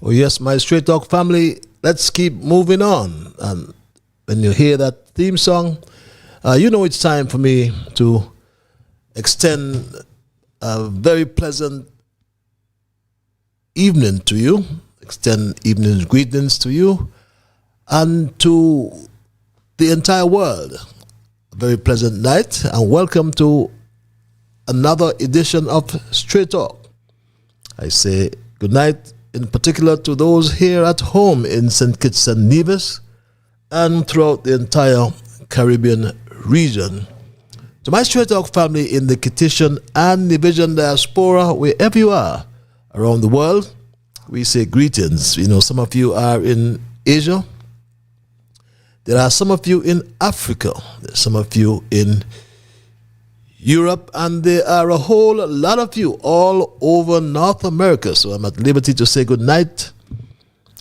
Oh yes, my Straight Talk family, let's keep moving on. And when you hear that theme song, you know it's time for me to extend a very pleasant evening to you, extend evening greetings to you, and to the entire world. A very pleasant night, and welcome to another edition of Straight Talk. I say good night in particular to those here at home in St. Kitts-Nevis and throughout the entire Caribbean region. To my Straight Talk family in the Kittitian and Nevisian diaspora, wherever you are around the world, we say greetings. You know, some of you are in Asia. There are some of you in Africa. There's some of you in Europe, and there are a whole lot of you all over North America. So I'm at liberty to say good night.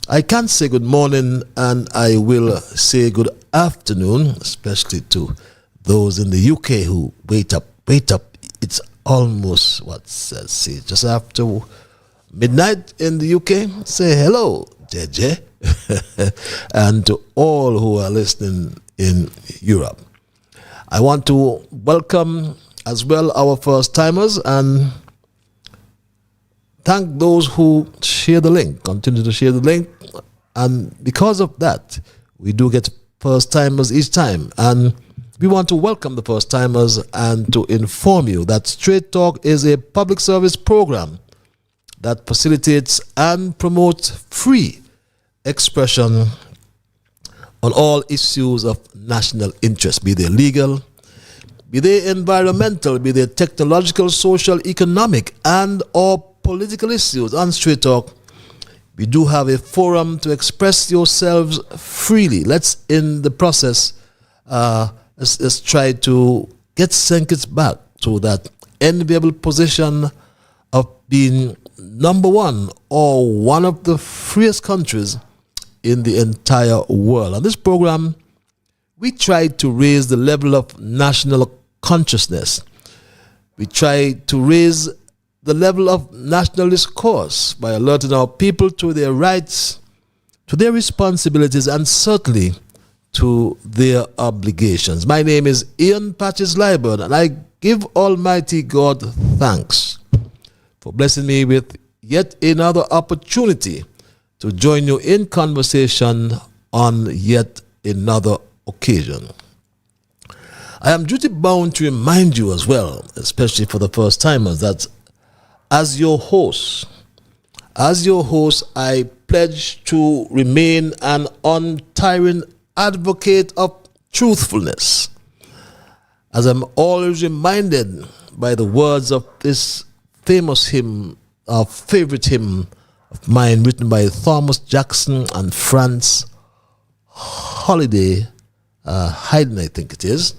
I can't say good morning, and I will say good afternoon, especially to those in the UK who wait up. It's almost, say, just after midnight in the UK. Say hello, JJ. And to all who are listening in Europe. I want to welcome as well our first timers and thank those who share the link, continue to share the link, and because of that we do get first timers each time, and we want to welcome the first timers and to inform you that Straight Talk is a public service program that facilitates and promotes free expression on all issues of national interest, be they legal, be they environmental, be they technological, social, economic, and or political issues. On Straight Talk, we do have a forum to express yourselves freely. Let's, in the process, let's try to get St. Kitts back to that enviable position of being number one or one of the freest countries in the entire world. On this program, we try to raise the level of national consciousness. We try to raise the level of national discourse by alerting our people to their rights, to their responsibilities, and certainly to their obligations. My name is Ian Patches Liburn, and I give Almighty God thanks for blessing me with yet another opportunity to join you in conversation on yet another occasion. I am duty bound to remind you as well, especially for the first timers, that as your host, I pledge to remain an untiring advocate of truthfulness. As I'm always reminded by the words of this famous hymn, our favorite hymn of mine, written by Thomas Jackson and Franz Haydn, I think it is,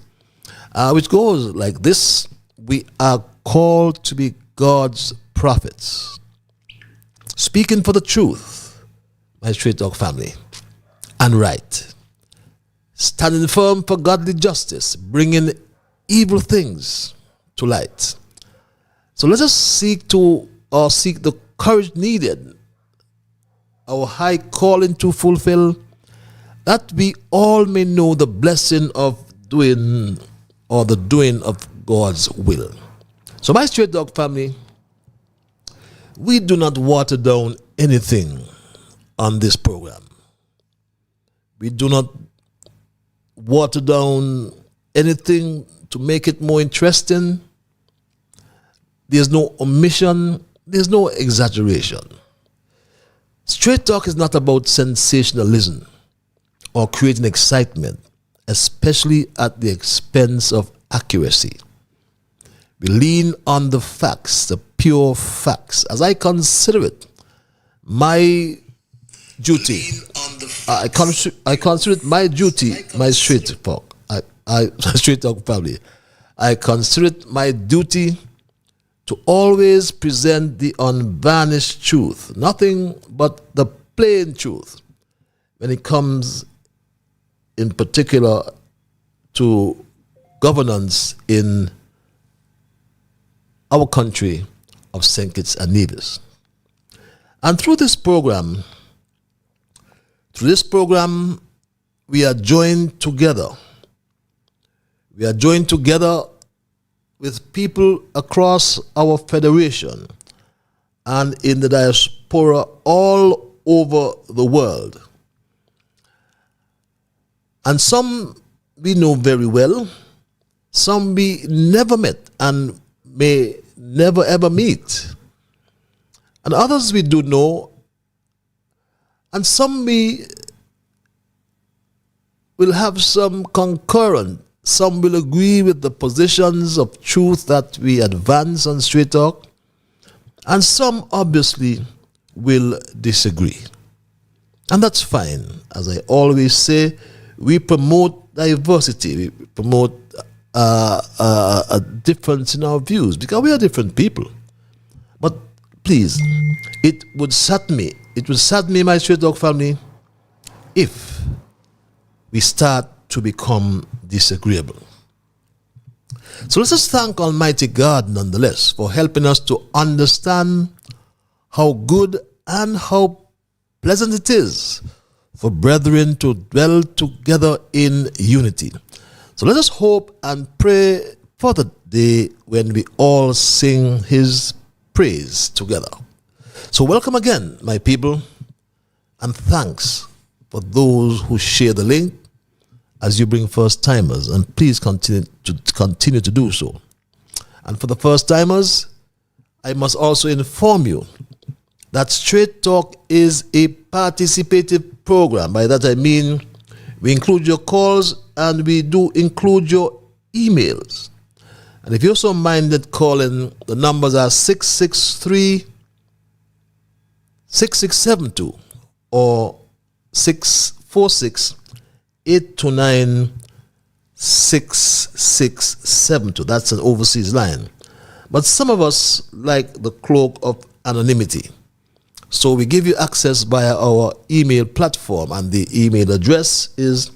which goes like this: we are called to be God's prophets, speaking for the truth, my Straight Talk family, and right, standing firm for godly justice, bringing evil things to light. So let us seek the courage needed, our high calling to fulfill, that we all may know the blessing of doing or the doing of God's will. So my Straight Talk family, we do not water down anything on this program. We do not water down anything to make it more interesting. There's no omission, there's no exaggeration. Straight Talk is not about sensationalism or creating excitement, especially at the expense of accuracy. We lean on the facts, the pure facts. As I consider it, my duty, I consider it my duty, my Straight Talk, Straight Talk family, I consider it my duty to always present the unvarnished truth, nothing but the plain truth, when it comes in particular to governance in our country of St. Kitts and Nevis. And through this program, Through this program, we are joined together. We are joined together with people across our federation and in the diaspora all over the world. And some we know very well, some we never met and may never ever meet. And others we do know, and some we will have some concurrent. Some will agree with the positions of truth that we advance on Straight Talk, and some obviously will disagree. And that's fine. As I always say, we promote diversity, we promote a difference in our views, because we are different people. But please, it would sadden me, my Straight Talk family, if we start to become disagreeable. So let us thank Almighty God nonetheless for helping us to understand how good and how pleasant it is for brethren to dwell together in unity. So let us hope and pray for the day when we all sing His praise together. So welcome again, my people, and thanks for those who share the link as you bring first-timers, and please continue to do so. And for the first-timers, I must also inform you that Straight Talk is a participative program. By that I mean we include your calls and we do include your emails. And if you're so minded calling, the numbers are 663-6672 or 646-829-6672. That's an overseas line. But some of us like the cloak of anonymity. So we give you access via our email platform, and the email address is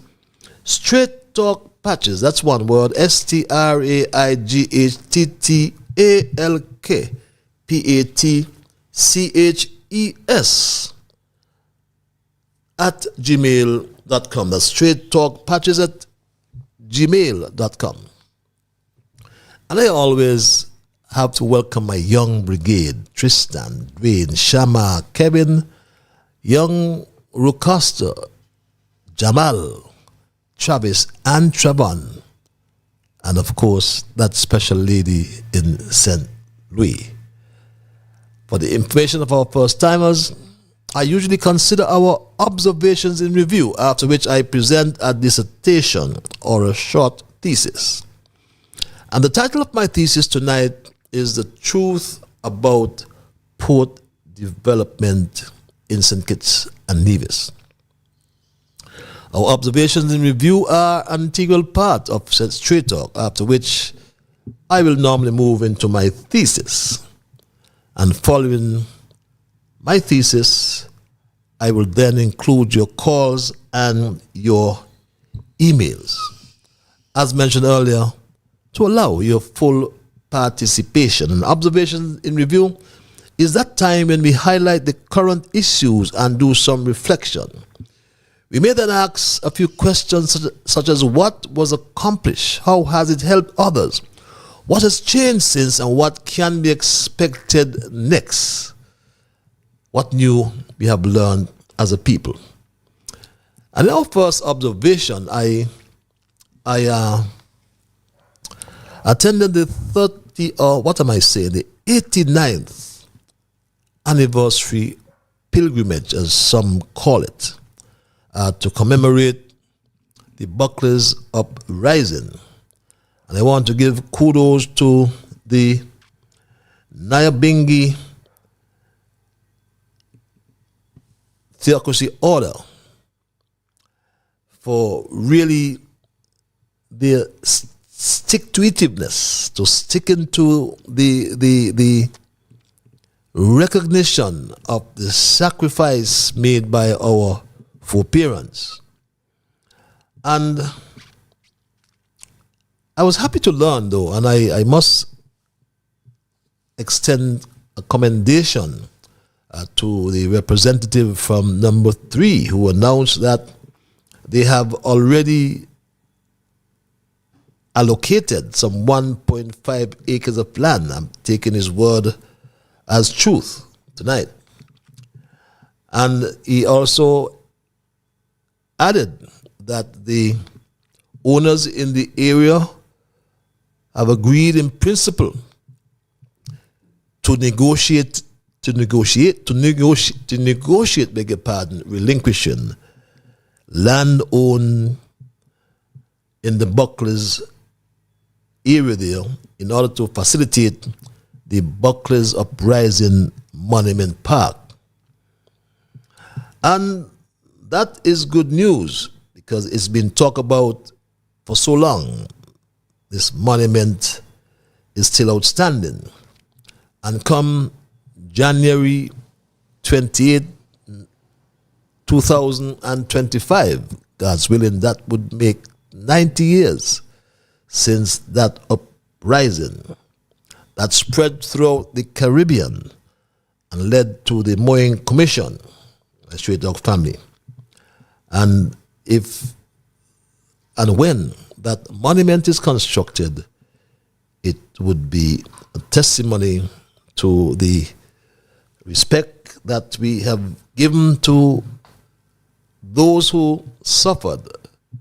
Straight Talk Patches. That's one word, STRAIGHTTALKPATCHES at gmail.com. That's Straight Talk Patches at gmail.com. And I always have to welcome my young brigade, Tristan, Dwayne, Shama, Kevin, young Rucosta, Jamal, Travis, and Travon, and of course that special lady in St. Louis. For the information of our first-timers, I usually consider our observations in review, after which I present a dissertation or a short thesis. And the title of my thesis tonight is The Truth About Port Development in St. Kitts and Nevis. Our observations in review are an integral part of Straight Talk, after which I will normally move into my thesis. And following my thesis, I will then include your calls and your emails, as mentioned earlier, to allow your full participation. And observation in review is that time when we highlight the current issues and do some reflection. We may then ask a few questions such as what was accomplished, how has it helped others, what has changed since, and what can be expected next, what new we have learned as a people. And in our first observation, I attended the the 89th anniversary pilgrimage, as some call it, to commemorate the Buckley's uprising. And I want to give kudos to the Nyabingi Theocracy Order for really their stick-to-itiveness, to sticking to the recognition of the sacrifice made by our foreparents. And I was happy to learn, though, and I must extend a commendation to the representative from number 3 who announced that they have already allocated some 1.5 acres of land. I'm taking his word as truth tonight. And he also added that the owners in the area have agreed in principle to negotiate, beg your pardon, relinquishing land owned in the Bucklers area there in order to facilitate the Bucklers Uprising Monument Park. And that is good news because it's been talked about for so long. This monument is still outstanding. And come January 28, 2025, God's willing, that would make 90 years since that uprising that spread throughout the Caribbean and led to the Mowing Commission, a Straight Dog family. And if and when that monument is constructed, it would be a testimony to the respect that we have given to those who suffered,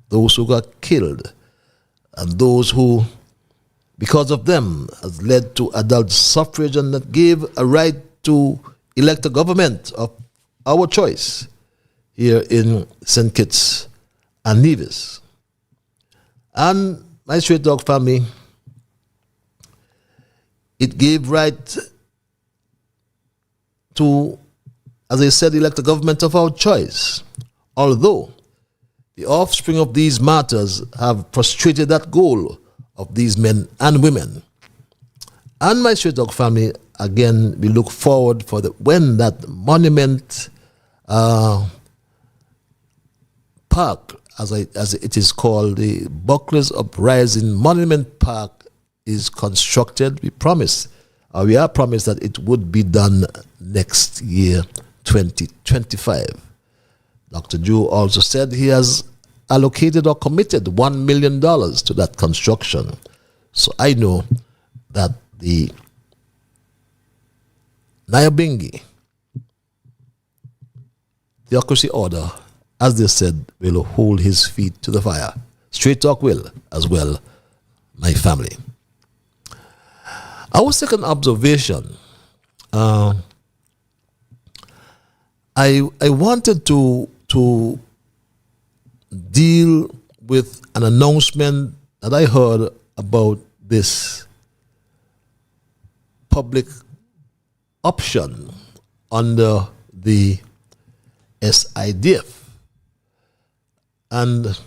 those who got killed, and those who, because of them, has led to adult suffrage and that gave a right to elect a government of our choice here in St. Kitts and Nevis. And my Straight Dog family, it gave right to, as I said, elect a government of our choice. Although the offspring of these martyrs have frustrated that goal of these men and women. And my Straight Dog family, again, we look forward for when that monument park, as it is called, the Bucklers Uprising Monument Park, is constructed. We are promised that it would be done next year, 2025. Dr. Joe also said he has allocated or committed $1 million to that construction. So I know that the Nyabingi Theocracy Order, as they said, will hold his feet to the fire. Straight Talk will as well, my family. Our second observation, I wanted to deal with an announcement that I heard about this public option under the SIDF. And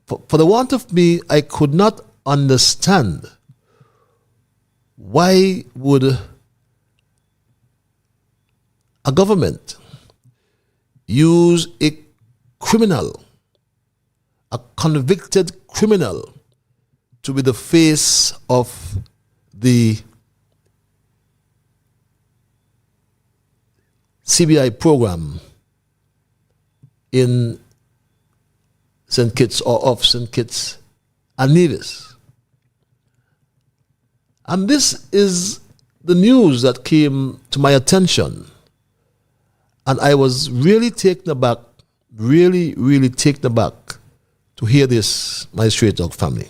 for the want of me, I could not understand why would a government use a criminal, a convicted criminal, to be the face of the CBI program in St. Kitts or of St. Kitts and Nevis. And this is the news that came to my attention. And I was really taken aback, really taken aback to hear this, my Straight Dog family.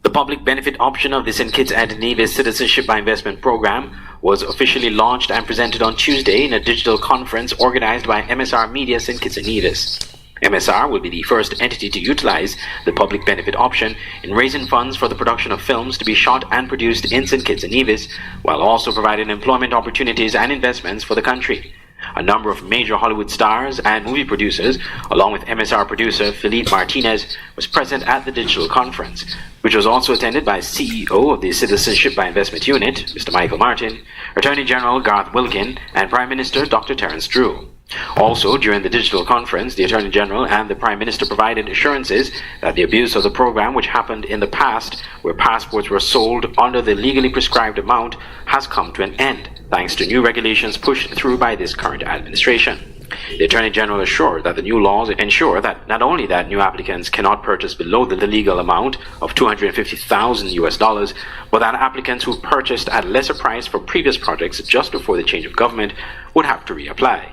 The public benefit option of the St. Kitts and Nevis Citizenship by Investment program was officially launched and presented on Tuesday in a digital conference organized by MSR Media St. Kitts and Nevis. MSR will be the first entity to utilize the public benefit option in raising funds for the production of films to be shot and produced in St. Kitts and Nevis, while also providing employment opportunities and investments for the country. A number of major Hollywood stars and movie producers, along with MSR producer Philippe Martinez, was present at the digital conference, which was also attended by CEO of the Citizenship by Investment Unit, Mr. Michael Martin, Attorney General Garth Wilkin, and Prime Minister Dr. Terence Drew. Also, during the digital conference, the Attorney General and the Prime Minister provided assurances that the abuse of the program, which happened in the past, where passports were sold under the legally prescribed amount, has come to an end, thanks to new regulations pushed through by this current administration. The Attorney General assured that the new laws ensure that not only that new applicants cannot purchase below the legal amount of $250,000, but that applicants who purchased at a lesser price for previous projects just before the change of government would have to reapply.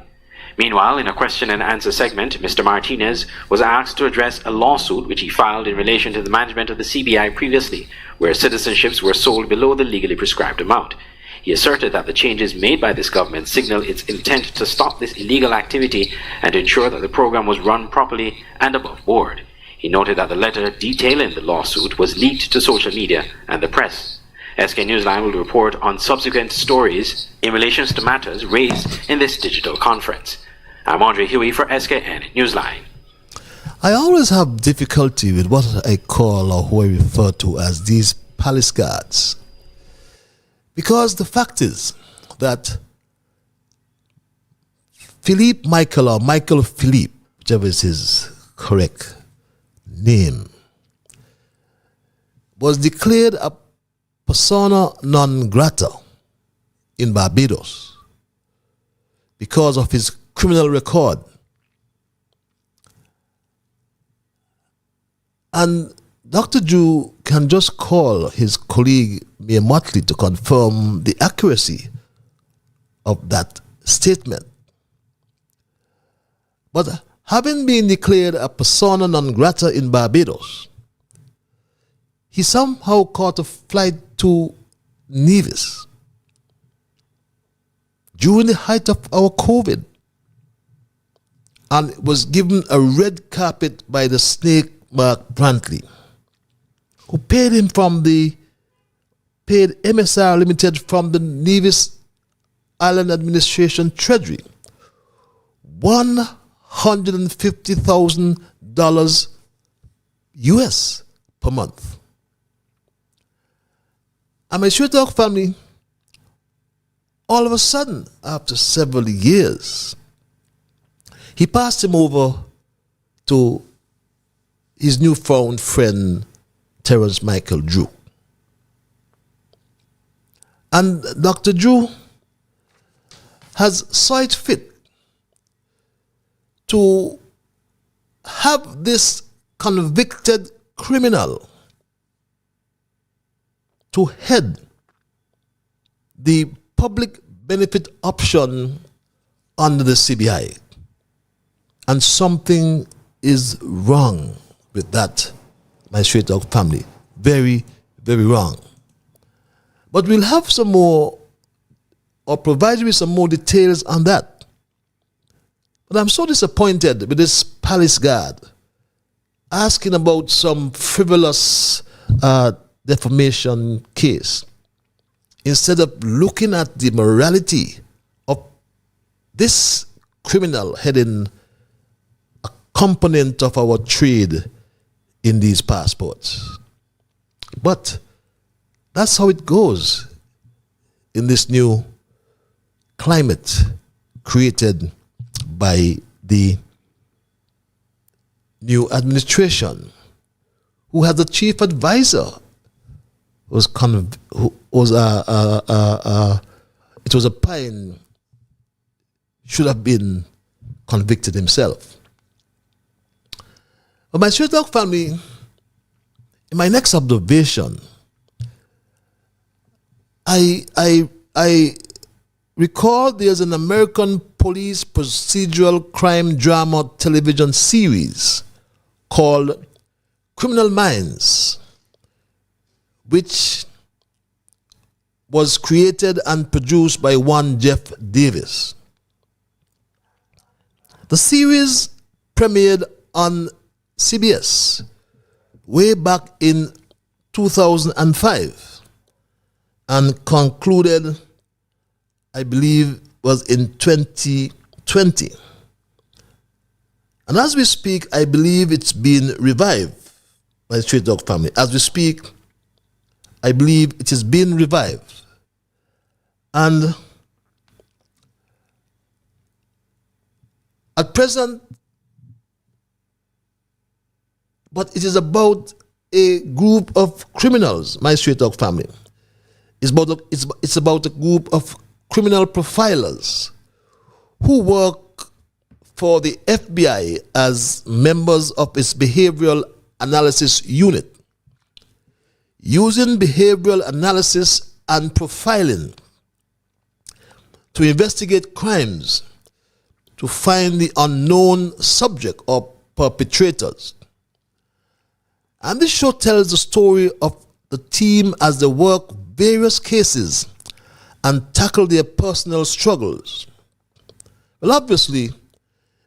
Meanwhile, in a question and answer segment, Mr. Martinez was asked to address a lawsuit which he filed in relation to the management of the CBI previously, where citizenships were sold below the legally prescribed amount. He asserted that the changes made by this government signal its intent to stop this illegal activity and to ensure that the program was run properly and above board. He noted that the letter detailing the lawsuit was leaked to social media and the press. SK Newsline will report on subsequent stories in relation to matters raised in this digital conference. I'm Andre Huey for SKN Newsline. I always have difficulty with what I call or who I refer to as these palace guards. Because the fact is that Philippe Michael or Michael Philippe, whichever is his correct name, was declared a persona non grata in Barbados because of his criminal record. And Dr. Drew can just call his colleague Mayor Motley to confirm the accuracy of that statement. But having been declared a persona non grata in Barbados, he somehow caught a flight to Nevis during the height of our COVID and was given a red carpet by the snake Mark Brantley, who paid MSR Limited from the Nevis Island Administration Treasury $150,000 US per month. And my Straight Talk family, all of a sudden, after several years, he passed him over to his newfound friend, Terrence Michael Drew. And Dr. Drew has saw it fit to have this convicted criminal to head the public benefit option under the CBI. And something is wrong with that, my Straight Talk family. Very, very wrong. But we'll have some more, or provide you with some more details on that. But I'm so disappointed with this palace guard asking about some frivolous defamation case instead of looking at the morality of this criminal heading a component of our trade in these passports. But that's how it goes in this new climate created by the new administration, who had the chief advisor it was a pine, should have been convicted himself. But my Straight Talk family, in my next observation, I recall there's an American police procedural crime drama television series called Criminal Minds, which was created and produced by one Jeff Davis. The series premiered on CBS way back in 2005 and concluded, I believe, was in 2020. And as we speak, I believe it's been revived by the Straight Talk family. As we speak, I believe it has been revived. And At present, but it is about a group of criminals, my straight talk family. It's about a group of criminal profilers who work for the FBI as members of its behavioral analysis unit, using behavioral analysis and profiling to investigate crimes, to find the unknown subject or perpetrators. And this show tells the story of the team as they work various cases and tackle their personal struggles. Well, obviously,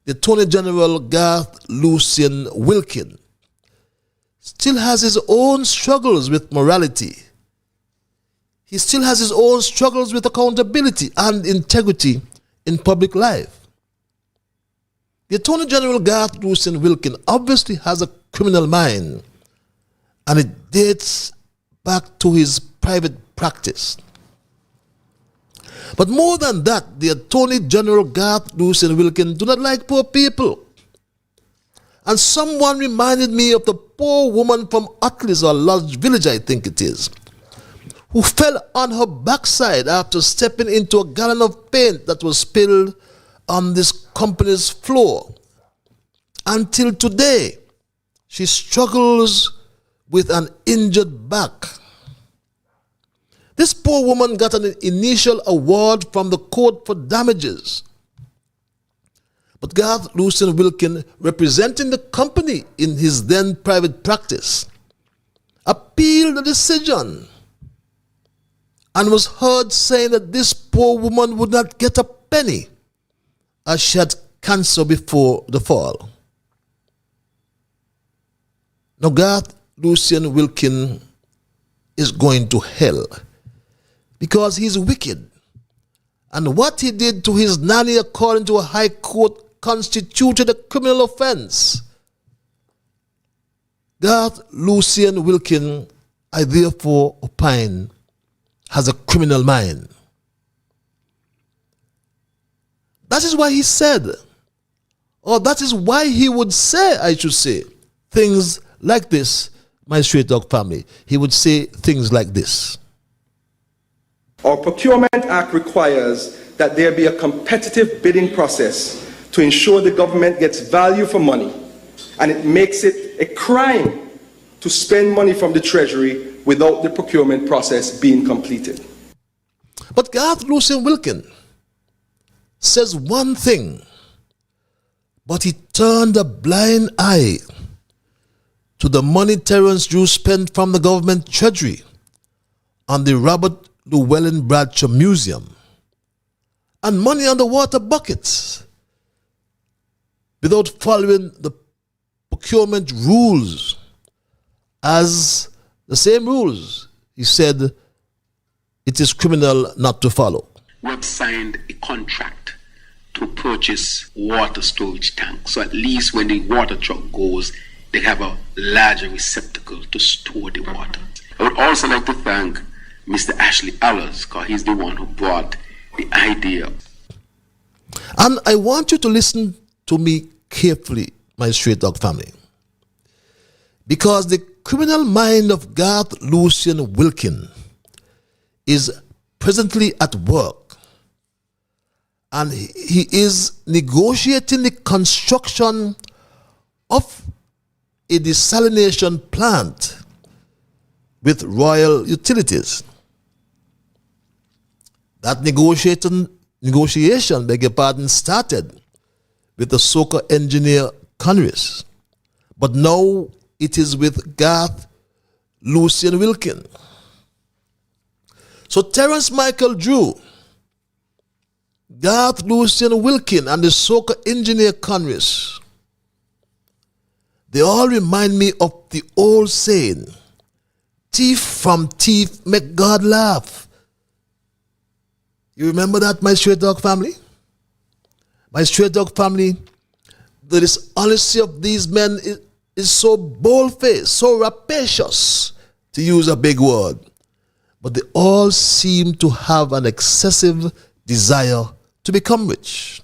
the Attorney General Garth Lucien Wilkin still has his own struggles with morality. He still has his own struggles with accountability and integrity in public life. The Attorney General Garth Lucien Wilkin obviously has a criminal mind, and it dates back to his private practice. But more than that, the Attorney General Garth Lucien Wilkin do not like poor people. And someone reminded me of the poor woman from Utleys or Lodge Village, I think it is, who fell on her backside after stepping into a gallon of paint that was spilled on this company's floor. Until today, she struggles with an injured back. This poor woman got an initial award from the court for damages. But Garth Lucien Wilkin, representing the company in his then private practice, appealed the decision and was heard saying that this poor woman would not get a penny as she had cancer before the fall. Now Garth Lucien Wilkin is going to hell because he's wicked. And what he did to his nanny, according to a high court, constituted a criminal offense. Garth Lucien Wilkin, I therefore opine, has a criminal mind. That is why he said, or that is why he would say, I should say, things like this, my straight dog family. He would say things like this. Our Procurement Act requires that there be a competitive bidding process to ensure the government gets value for money, and it makes it a crime to spend money from the Treasury without the procurement process being completed. But Garth Lucien Wilkin says one thing, but he turned a blind eye to the money Terence Drew spent from the government treasury on the Robert Llewellyn Bradshaw Museum and money on the water buckets without following the procurement rules, as the same rules he said it is criminal not to follow. We have signed a contract to purchase water storage tanks, so at least when the water truck goes, they have a larger receptacle to store the water. I would also like to thank Mr. Ashley Allers, because he's the one who brought the idea. And I want you to listen to me carefully, my straight dog family, because the criminal mind of Garth Lucien Wilkin is presently at work, and he is negotiating the construction of a desalination plant with Royal Utilities. That negotiation, beg your pardon, started with the soca engineer Conris, but now it is with Garth Lucien Wilkin. So Terence Michael Drew, Garth Lucien Wilkin, and the soca engineer Conris, they all remind me of the old saying, thief from thief make God laugh. You remember that, my straight dog family? My straight dog family, the dishonesty of these men is so bold-faced, so rapacious, to use a big word. But they all seem to have an excessive desire to become rich.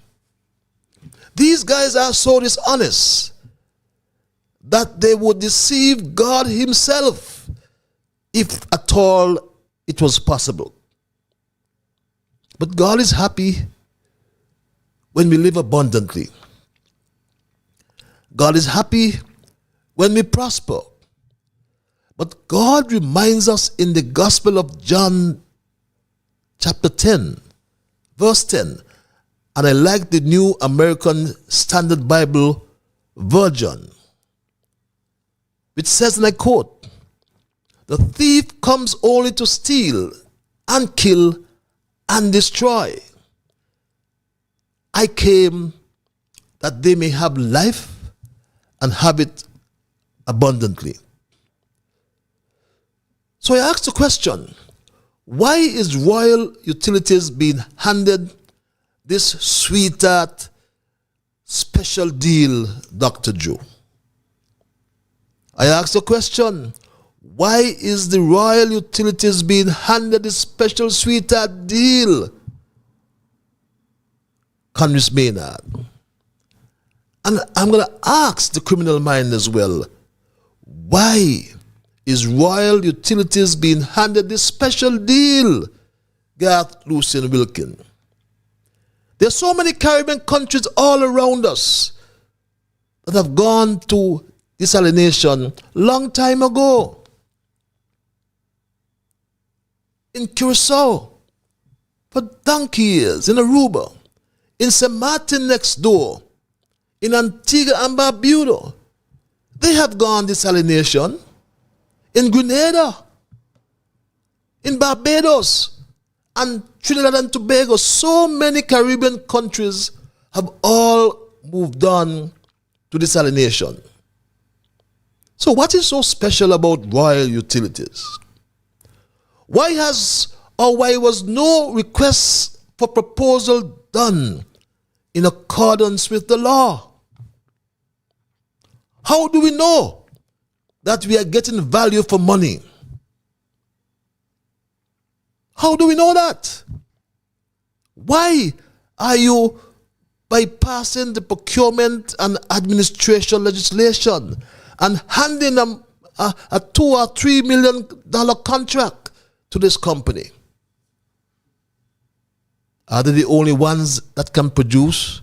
These guys are so dishonest that they would deceive God himself if at all it was possible. But God is happy when we live abundantly. God is happy when we prosper. But God reminds us in the Gospel of John chapter 10, verse 10, and I like the New American Standard Bible version, which says, and I quote, "The thief comes only to steal and kill and destroy. I came that they may have life and have it abundantly." So I asked the question, why is Royal Utilities being handed this sweetheart special deal, Dr. Joe? I asked the question, why is the Royal Utilities being handed this special sweetheart deal, Congress Maynard? And I'm going to ask the criminal mind as well, why is Royal Utilities being handed this special deal, Garth Lucien Wilkin? There's so many Caribbean countries all around us that have gone to desalination long time ago. In Curacao, for donkey years, in Aruba, in St. Martin next door, in Antigua and Barbuda, they have gone desalination. In Grenada, in Barbados, and Trinidad and Tobago, so many Caribbean countries have all moved on to desalination. So what is so special about Royal Utilities? Why was no request for proposal done in accordance with the law? How do we know that we are getting value for money? How do we know that? Why are you bypassing the procurement and administration legislation and handing them a $2 or $3 million contract to this company? Are they the only ones that can produce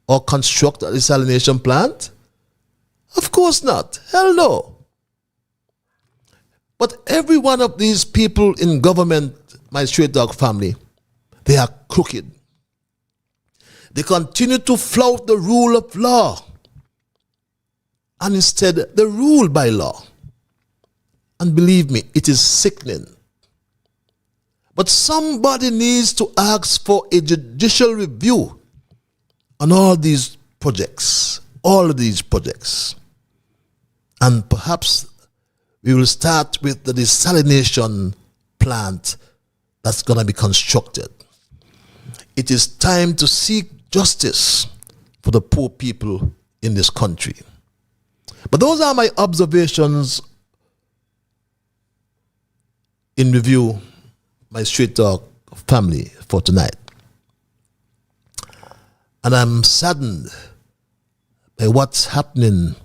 or construct a desalination plant? Of course not. Hell no. But every one of these people in government, my straight dog family, they are crooked. They continue to flout the rule of law, and instead they rule by law. And believe me, it is sickening. But somebody needs to ask for a judicial review on all of these projects. And perhaps we will start with the desalination plant that's going to be constructed. It is time to seek justice for the poor people in this country. But those are my observations in review, my straight talk family, for tonight. And I'm saddened by what's happening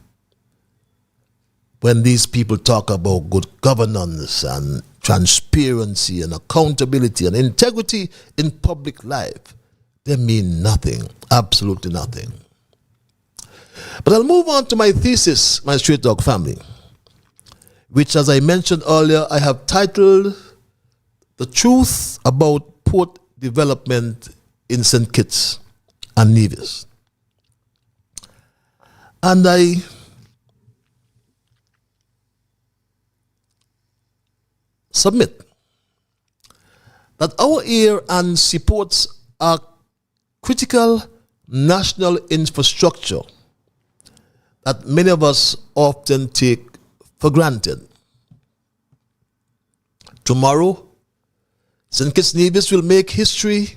when these people talk about good governance and transparency and accountability and integrity in public life. They mean nothing, absolutely nothing. But I'll move on to my thesis, my straight dog family, which, as I mentioned earlier, I have titled "The Truth About Port Development in St. Kitts and Nevis." And I submit that our air and seaports are critical national infrastructure that many of us often take for granted. Tomorrow, St. Kitts-Nevis will make history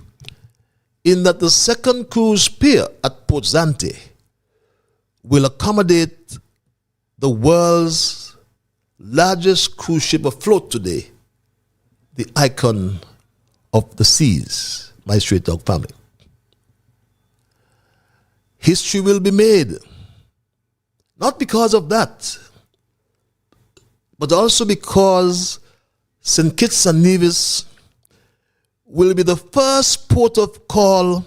in that the second cruise pier at Port Zante will accommodate the world's largest cruise ship afloat today, the icon of the seas, my straight dog family. history will be made. Not because of that, but also because St. Kitts and Nevis will be the first port of call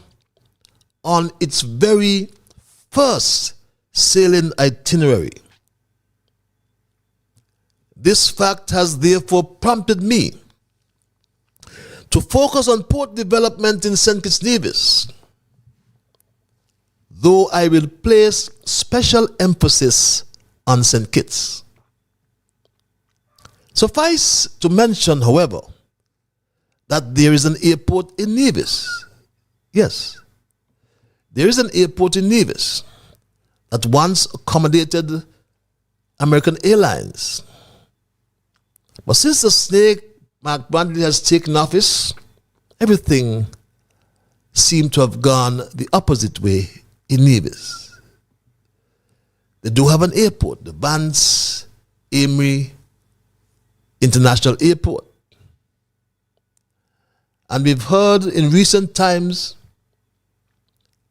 on its very first sailing itinerary. This fact has therefore prompted me to focus on port development in St. Kitts-Nevis, though I will place special emphasis on St. Kitts. Suffice to mention, however, that there is an airport in Nevis. Yes, there is an airport in Nevis that once accommodated American Airlines. But since the snake, Mark Bradley, has taken office, everything seemed to have gone the opposite way in Nevis. They do have an airport, the Vance Amory International Airport. And we've heard in recent times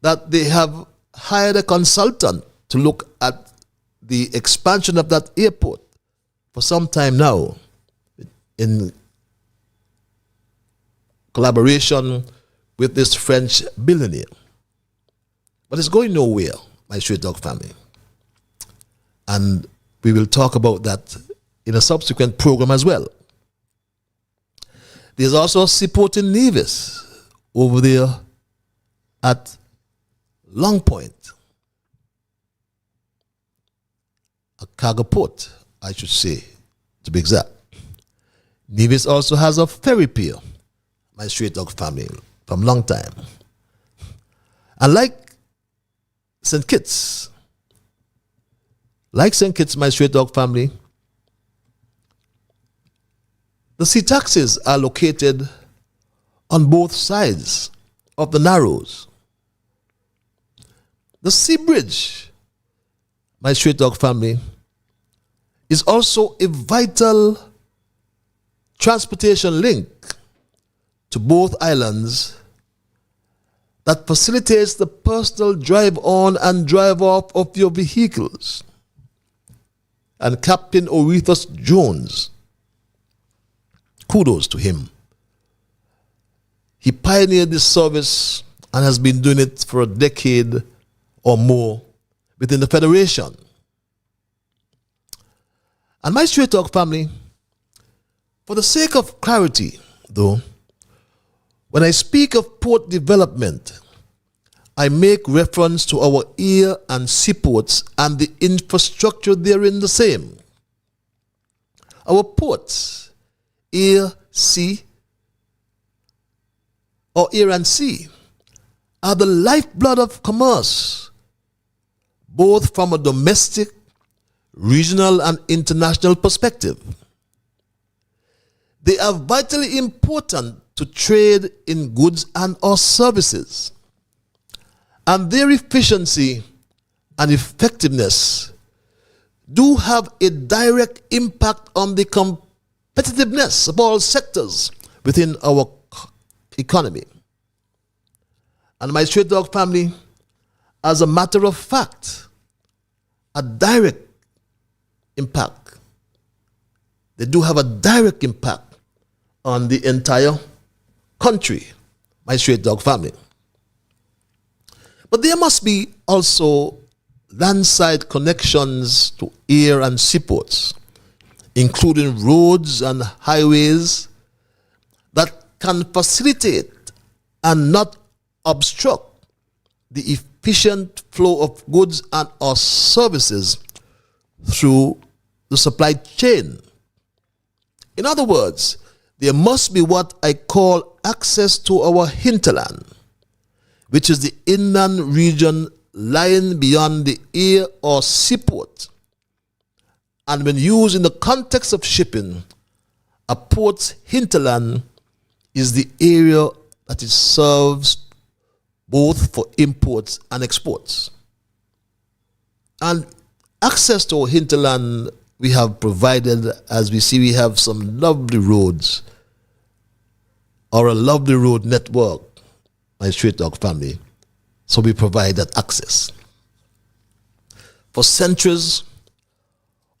that they have hired a consultant to look at the expansion of that airport for some time now, in collaboration with this French billionaire. But it's going nowhere, my Straight Dog family. And we will talk about that in a subsequent program as well. There's also a seaport in Nevis over there at Long Point, a cargo port, I should say, to be exact. Nevis also has a ferry pier, my Straight Dog family, from long time. And like St. Kitts, my Straight Dog family, the sea taxis are located on both sides of the Narrows. The sea bridge, my Straight Dog family, is also a vital transportation link to both islands that facilitates the personal drive on and drive off of your vehicles. And Captain Orethus Jones, kudos to him. He pioneered this service and has been doing it for a decade or more within the Federation. And my Straight Talk family, for the sake of clarity, though, when I speak of port development, I make reference to our air and seaports and the infrastructure therein the same. Our ports, air, sea, or air and sea, are the lifeblood of commerce, both from a domestic, regional, and international perspective. They are vitally important to trade in goods and or services, and their efficiency and effectiveness do have a direct impact on the competitiveness of all sectors within our economy. And my Straight Dog family, as a matter of fact, a direct impact. They do have a direct impact on the entire country, my Straight Dog family. But there must be also landside connections to air and seaports, including roads and highways that can facilitate and not obstruct the efficient flow of goods and or services through the supply chain. In other words, there must be what I call access to our hinterland, which is the inland region lying beyond the air or seaport. And when used in the context of shipping, a port's hinterland is the area that it serves both for imports and exports. And access to our hinterland we have provided, as we see, we have some lovely roads or a lovely road network, my Straight Dog family. So we provide that access. For centuries,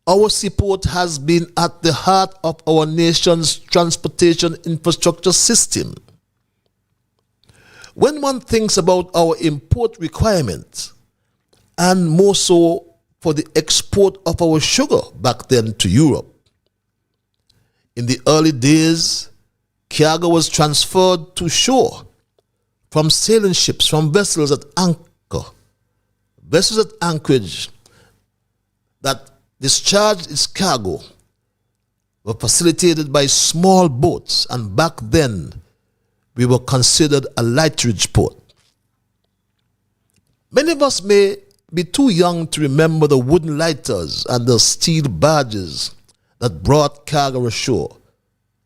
our seaport has been at the heart of our nation's transportation infrastructure system. When one thinks about our import requirements, and more so for the export of our sugar back then to Europe, in the early days, cargo was transferred to shore from sailing ships, from vessels at anchor, vessels at anchorage that discharged its cargo were facilitated by small boats, and back then we were considered a lightridge port. Many of us may be too young to remember the wooden lighters and the steel barges that brought cargo ashore.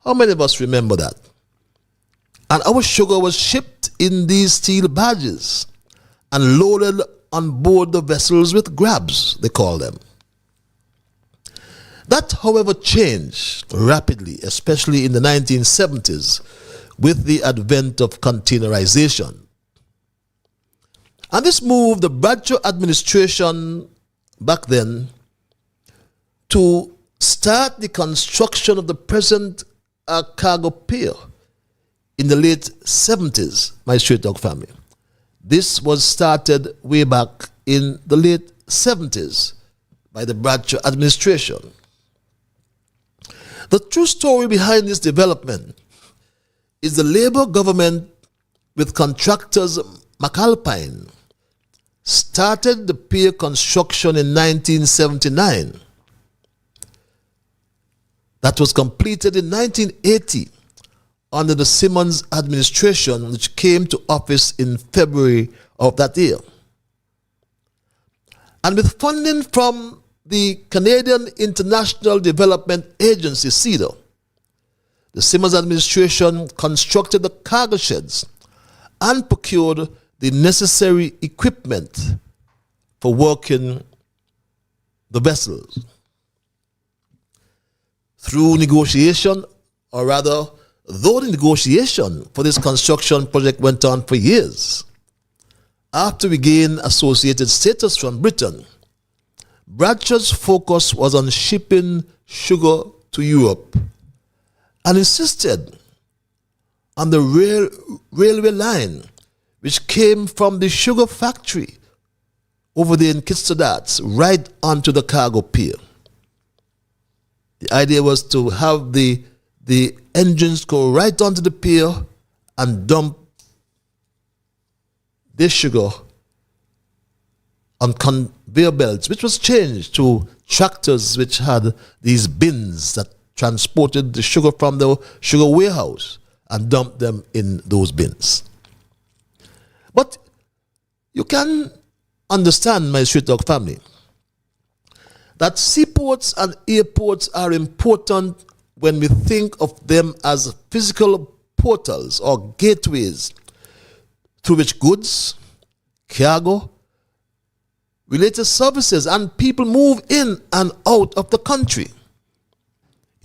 How many of us remember that? And our sugar was shipped in these steel barges and loaded on board the vessels with grabs, they call them. That, however, changed rapidly, especially in the 1970s, with the advent of containerization. And this moved the Bradshaw administration back then to start the construction of the present cargo pier in the late 70s, my Straight Dog family. This was started way back in the late 70s by the Bradshaw administration. The true story behind this development is the Labour government with contractors McAlpine started the pier construction in 1979. That was completed in 1980 under the Simmons administration, which came to office in February of that year. And with funding from the Canadian International Development Agency, CIDA, the Simmons administration constructed the cargo sheds and procured the necessary equipment for working the vessels. Through negotiation, or rather, though the negotiation for this construction project went on for years, after we gained associated status from Britain, Bradshaw's focus was on shipping sugar to Europe and insisted on the railway line which came from the sugar factory over there in Kitts-Nevis right onto the cargo pier. The idea was to have the engines go right onto the pier and dump this sugar on conveyor belts, which was changed to tractors which had these bins that transported the sugar from the sugar warehouse and dumped them in those bins. But you can understand, my Straight Dog family, that seaports and airports are important when we think of them as physical portals or gateways through which goods, cargo, related services, and people move in and out of the country.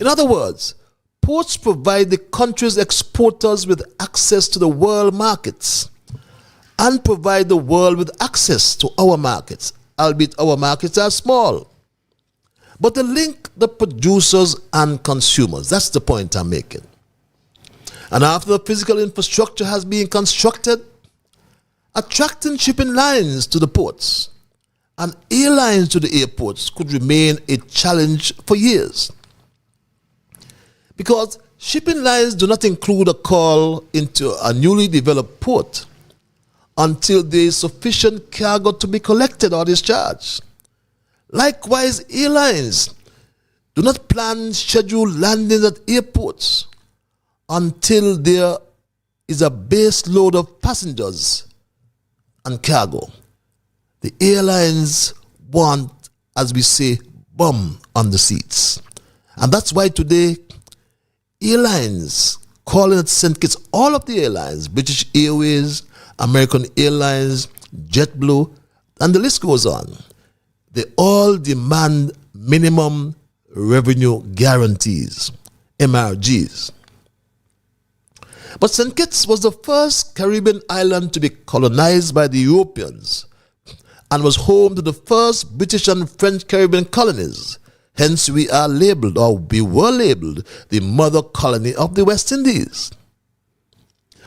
In other words, ports provide the country's exporters with access to the world markets and provide the world with access to our markets, albeit our markets are small. But they link the producers and consumers. That's the point I'm making. And after the physical infrastructure has been constructed, attracting shipping lines to the ports and airlines to the airports could remain a challenge for years. Because shipping lines do not include a call into a newly developed port until there is sufficient cargo to be collected or discharged. Likewise, airlines do not plan scheduled landings at airports until there is a base load of passengers and cargo. The airlines want, as we say, bum on the seats. And that's why today, airlines calling at St. Kitts, all of the airlines, British Airways, American Airlines, JetBlue, and the list goes on. They all demand minimum revenue guarantees, MRGs. But St. Kitts was the first Caribbean island to be colonized by the Europeans, and was home to the first British and French Caribbean colonies. Hence, we were labeled the mother colony of the West Indies.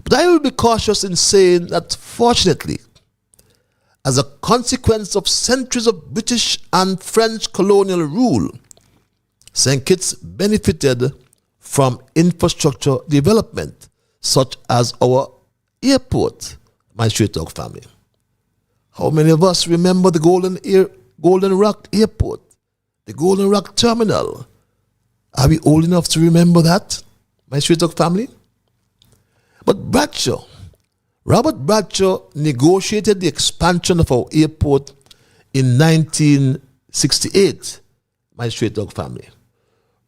But I will be cautious in saying that, fortunately, as a consequence of centuries of British and French colonial rule, St. Kitts benefited from infrastructure development, such as our airport, my Straight Talk family. How many of us remember the Golden Rock Airport, the Golden Rock Terminal? Are we old enough to remember that, my Straight Talk family? But Robert Bradshaw negotiated the expansion of our airport in 1968, my Straight Talk family.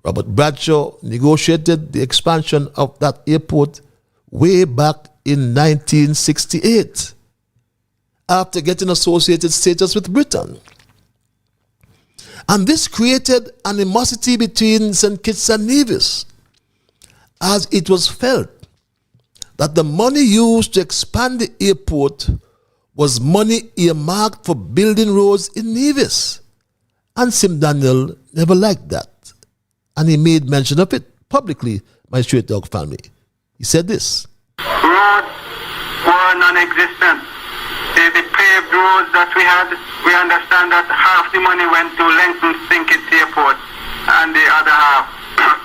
Robert Bradshaw negotiated the expansion of that airport way back in 1968 after getting associated status with Britain. And this created animosity between St. Kitts and Nevis, as it was felt that the money used to expand the airport was money earmarked for building roads in Nevis. And Sim Daniel never liked that. And he made mention of it publicly, my Straight Talk family. He said this: roads were non-existent. The paved roads that we had, we understand that half the money went to lengthen St. Kitts Airport and the other half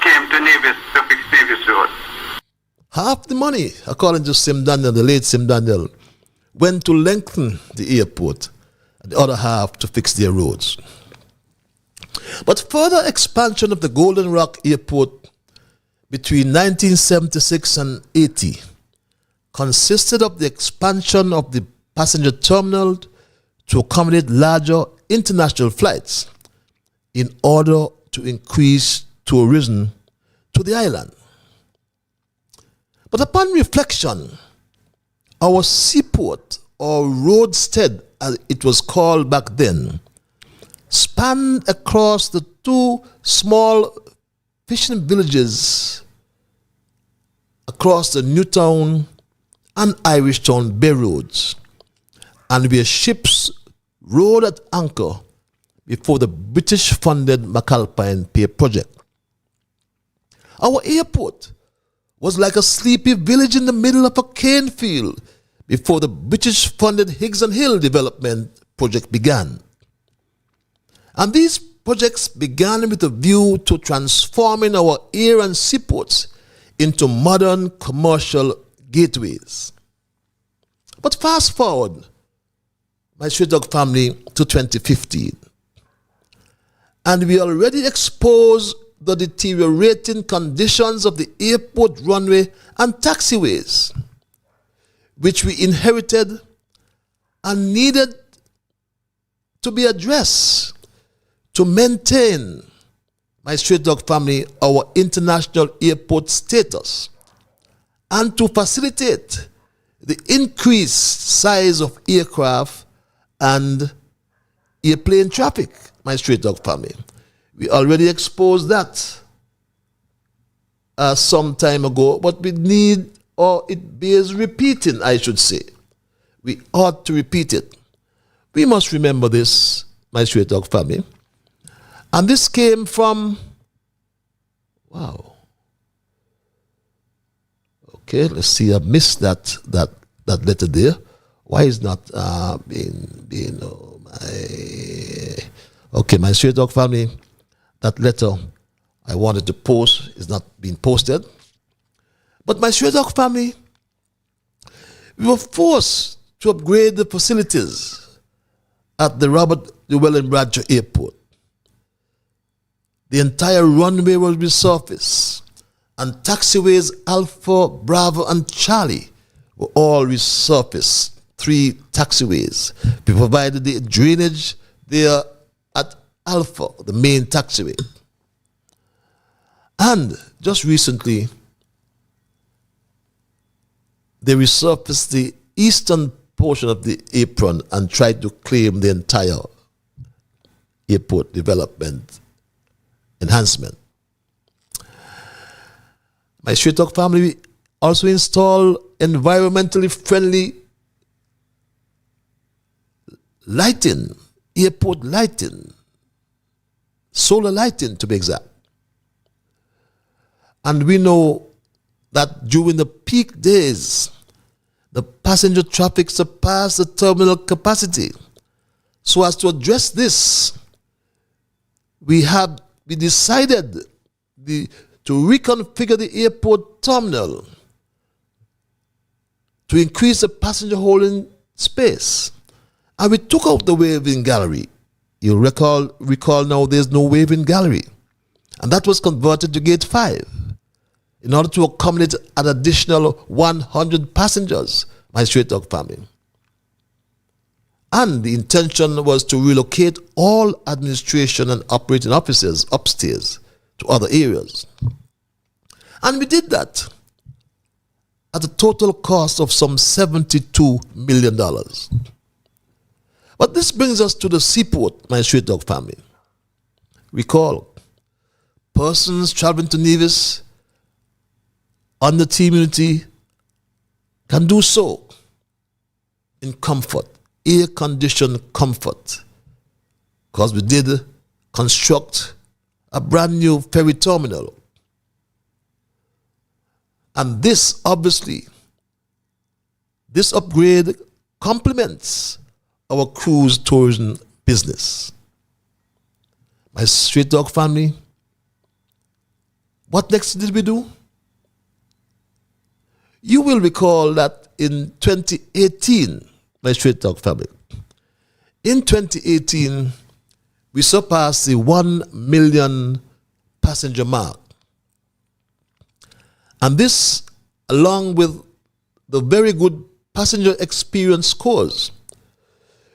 came to Nevis, to fix Nevis Road. Half the money, according to Sim Daniel, the late Sim Daniel, went to lengthen the airport, and the other half to fix their roads. But further expansion of the Golden Rock Airport between 1976 and 80 consisted of the expansion of the passenger terminal to accommodate larger international flights in order to increase tourism to the island. But upon reflection, our seaport, or roadstead as it was called back then, spanned across the two small fishing villages across the Newtown and Irishtown Bay roads, and where ships rode at anchor before the British-funded McAlpine Pier project. Our airport was like a sleepy village in the middle of a cane field before the British-funded Higgs and Hill development project began. And these projects began with a view to transforming our air and seaports into modern commercial gateways. But fast forward, my Straight Talk family, to 2015, and we already exposed the deteriorating conditions of the airport runway and taxiways, which we inherited and needed to be addressed to maintain, my Straight Talk family, our international airport status, and to facilitate the increased size of aircraft and airplane traffic, my Straight Talk family. We already exposed that some time ago, but we need, or it bears repeating, I should say. We ought to repeat it. We must remember this, my Straight Talk family. And this came from, wow. Okay, let's see, I missed that letter there. Why is not being okay, my Straight Talk family, that letter I wanted to post is not being posted. But my Straight Talk family, we were forced to upgrade the facilities at the Robert Llewellyn Bradshaw Airport. The entire runway was resurfaced, and taxiways Alpha, Bravo, and Charlie were all resurfaced. 3 taxiways. We provided the drainage there at Alpha, the main taxiway. And just recently, they resurfaced the eastern portion of the apron and tried to claim the entire airport development enhancement. My Straight Talk family also installed environmentally friendly lighting, airport lighting, solar lighting to be exact. And we know that during the peak days, the passenger traffic surpassed the terminal capacity. So as to address this, we decided to reconfigure the airport terminal to increase the passenger holding space. And we took out the waving gallery. You'll recall now there's no waving gallery. And that was converted to Gate 5 in order to accommodate an additional 100 passengers, my Straight Talk family. And the intention was to relocate all administration and operating offices upstairs to other areas. And we did that at a total cost of some $72 million. But this brings us to the seaport, my Straight Talk family. Recall, persons traveling to Nevis on the T-Unity can do so in comfort, air-conditioned comfort, because we did construct a brand new ferry terminal. And this, obviously, this upgrade complements our cruise tourism business. My Straight Talk family, what next did we do? You will recall that in 2018, my Straight Talk family, in 2018, we surpassed the 1 million passenger mark. And this, along with the very good passenger experience scores,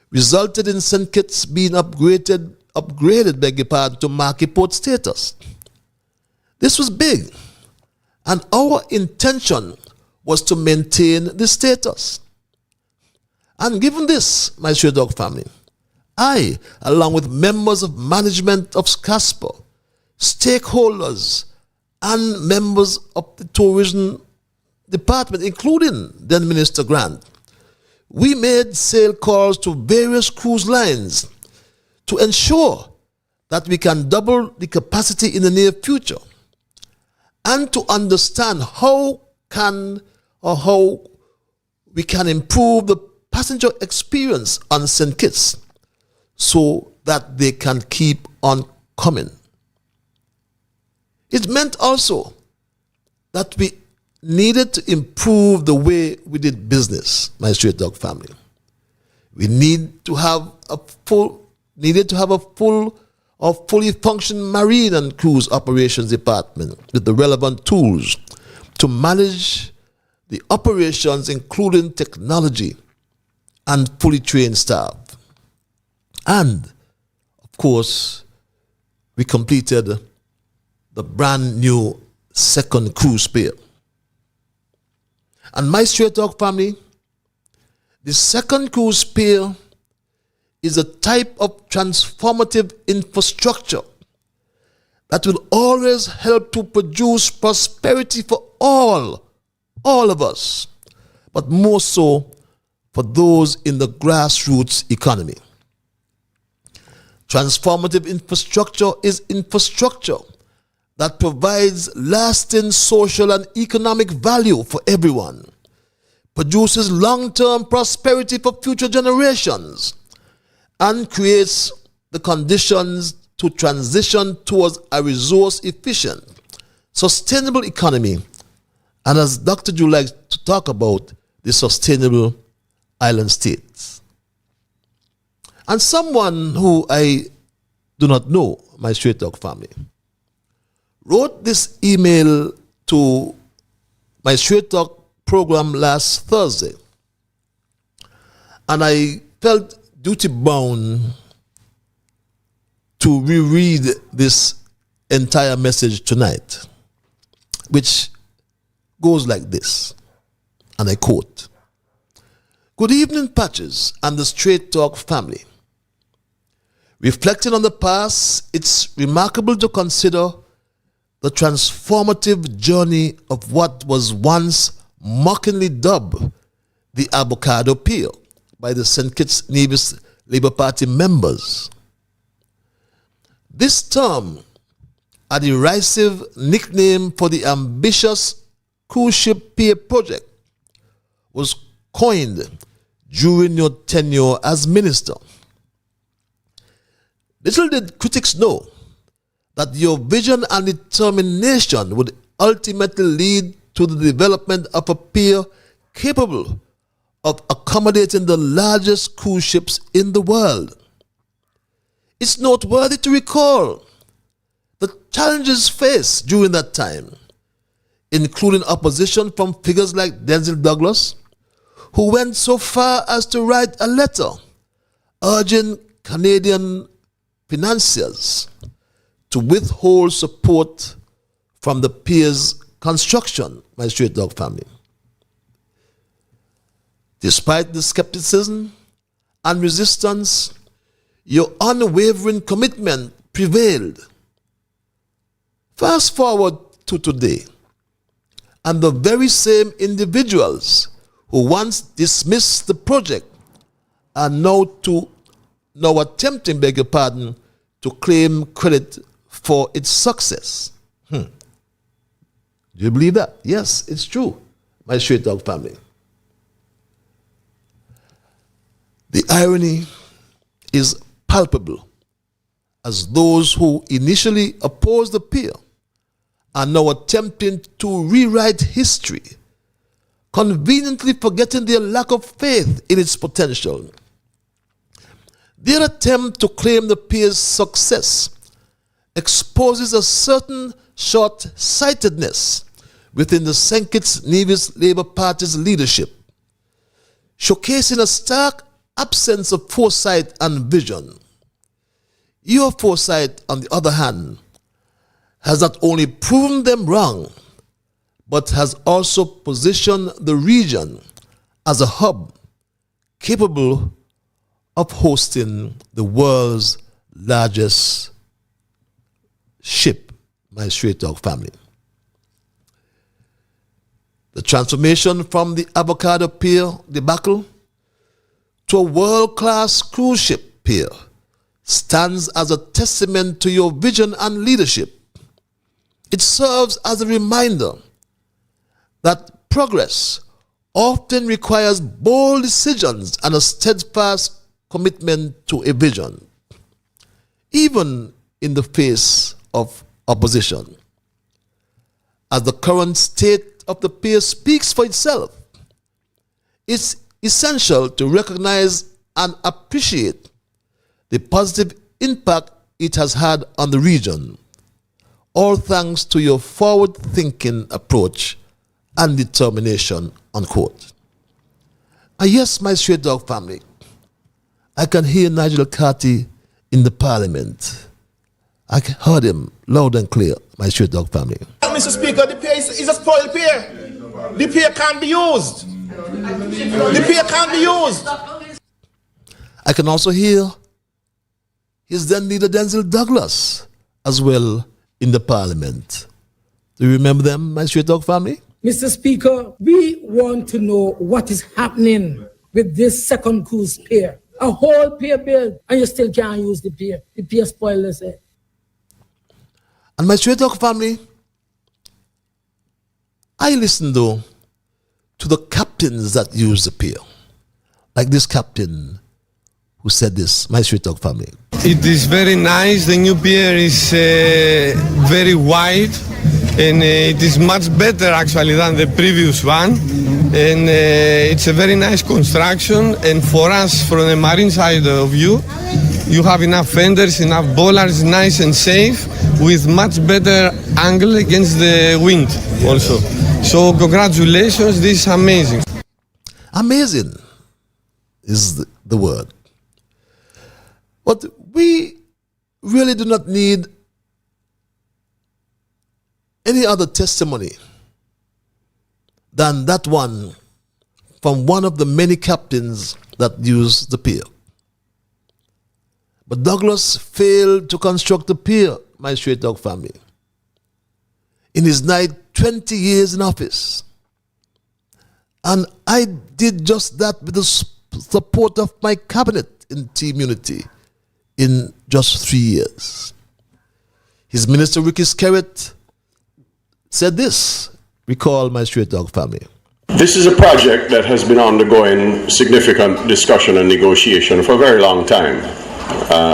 resulted in St. Kitts being upgraded, beg your pardon, to Marquis Port status. This was big, and our intention was to maintain the status. And given this, my Straight Talk family, I, along with members of management of SCASPA, stakeholders, and members of the tourism department, including then Minister Grant, we made sale calls to various cruise lines to ensure that we can double the capacity in the near future and to understand how we can improve the passenger experience on St. Kitts so that they can keep on coming. It meant also that we needed to improve the way we did business, my Straight Talk family. We need to have a fully functioning marine and cruise operations department with the relevant tools to manage the operations, including technology and fully trained staff. And, of course, we completed the brand new second cruise pier. And my Straight Talk family, the second cruise pier is a type of transformative infrastructure that will always help to produce prosperity for all of us, but more so for those in the grassroots economy. Transformative infrastructure is infrastructure that provides lasting social and economic value for everyone, produces long-term prosperity for future generations, and creates the conditions to transition towards a resource-efficient, sustainable economy, and as Dr. Drew likes to talk about, the sustainable island states. And someone who I do not know, my Straight Talk family, wrote this email to my Straight Talk program last Thursday, and I felt duty bound to reread this entire message tonight, which goes like this, and I quote, "Good evening, Patches and the Straight Talk family. Reflecting on the past, it's remarkable to consider the transformative journey of what was once mockingly dubbed the Avocado Pier by the St. Kitts-Nevis Labour Party members. This term, a derisive nickname for the ambitious cruise ship pier project, was coined during your tenure as minister. Little did critics know that your vision and determination would ultimately lead to the development of a pier capable of accommodating the largest cruise ships in the world. It's noteworthy to recall the challenges faced during that time, including opposition from figures like Denzel Douglas, who went so far as to write a letter urging Canadian financiers to withhold support from the pier's construction, my straight dog family. Despite the skepticism and resistance, your unwavering commitment prevailed. Fast forward to today, and the very same individuals who once dismissed the project are now attempting, beg your pardon, to claim credit for its success. Do you believe that? Yes, it's true, my straight dog family. The irony is palpable, as those who initially opposed the pier are now attempting to rewrite history, conveniently forgetting their lack of faith in its potential. Their attempt to claim the pier's success exposes a certain short-sightedness within the Kitts-Nevis Labour Party's leadership, showcasing a stark absence of foresight and vision. Your foresight, on the other hand, has not only proven them wrong, but has also positioned the region as a hub capable of hosting the world's largest ship, my straight dog family. The transformation from the avocado pier debacle to a world-class cruise ship pier stands as a testament to your vision and leadership. It serves as a reminder that progress often requires bold decisions and a steadfast commitment to a vision, even in the face of opposition. As the current state of the pier speaks for itself, it's essential to recognize and appreciate the positive impact it has had on the region, all thanks to your forward-thinking approach and determination, unquote. And yes, my straight dog family, I can hear Nigel Carty in the parliament. I heard him loud and clear, my straight dog family. Mr. Speaker, the pier is a spoiled pier. The pier can't be used. The pier can't be used. I can also hear his then leader Denzel Douglas as well in the parliament. Do you remember them, my straight dog family? Mr. Speaker, we want to know what is happening with this second cruise pier. A whole pier built, and you still can't use the pier. The pier spoiled, they say. And my straight dog family, I listen though to the captains that use the pier. Like this captain who said this, my straight dog family. It is very nice. The new pier is very wide, and it is much better actually than the previous one. And it's a very nice construction. And for us, from the marine side of you have enough fenders, enough bollards, nice and safe, with much better angle against the wind also. So congratulations, this is amazing. Amazing is the word. But we really do not need any other testimony than that one from one of the many captains that use the pier. But Douglas failed to construct the pier, my straight dog family, in his nigh 20 years in office. And I did just that with the support of my cabinet in team unity in just 3 years. His minister, Ricky Skerritt, said this. Recall my straight dog family. This is a project that has been undergoing significant discussion and negotiation for a very long time,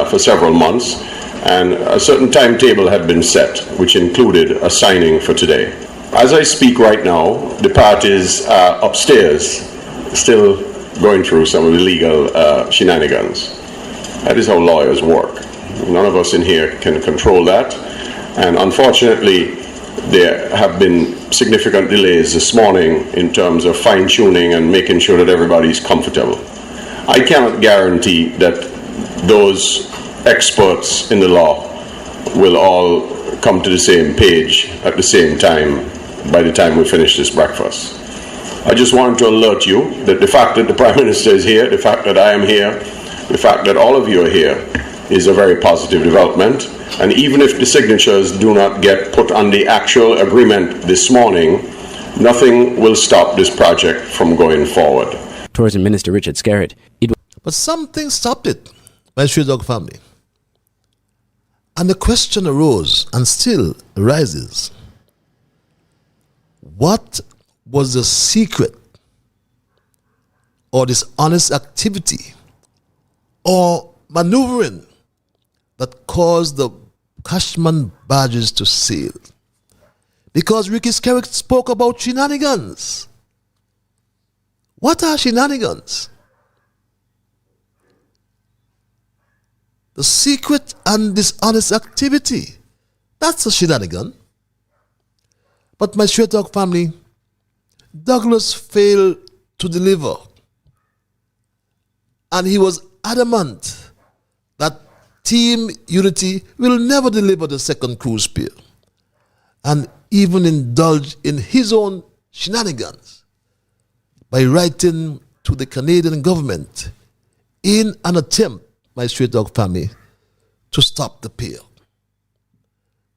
for several months, and a certain timetable had been set, which included a signing for today. As I speak right now, the parties are upstairs, still going through some of the legal shenanigans. That is how lawyers work. None of us in here can control that, and unfortunately, there have been significant delays this morning in terms of fine-tuning and making sure that everybody's comfortable. I cannot guarantee that those experts in the law will all come to the same page at the same time by the time we finish this breakfast. I just wanted to alert you that the fact that the Prime Minister is here, the fact that I am here, the fact that all of you are here is a very positive development. And even if the signatures do not get put on the actual agreement this morning, nothing will stop this project from going forward. Tourism Minister Richard Skerritt. But something stopped it, my straight dog family. And the question arose and still arises. What was the secret or dishonest activity or maneuvering that caused the Cashman barges to sail? Because Ricky Skerritt spoke about shenanigans. What are shenanigans? The secret and dishonest activity. That's a shenanigan. But my straight dog family, Douglas failed to deliver. And he was adamant that Team Unity will never deliver the second cruise pier, and even indulge in his own shenanigans by writing to the Canadian government in an attempt, my straight dog family, to stop the pier.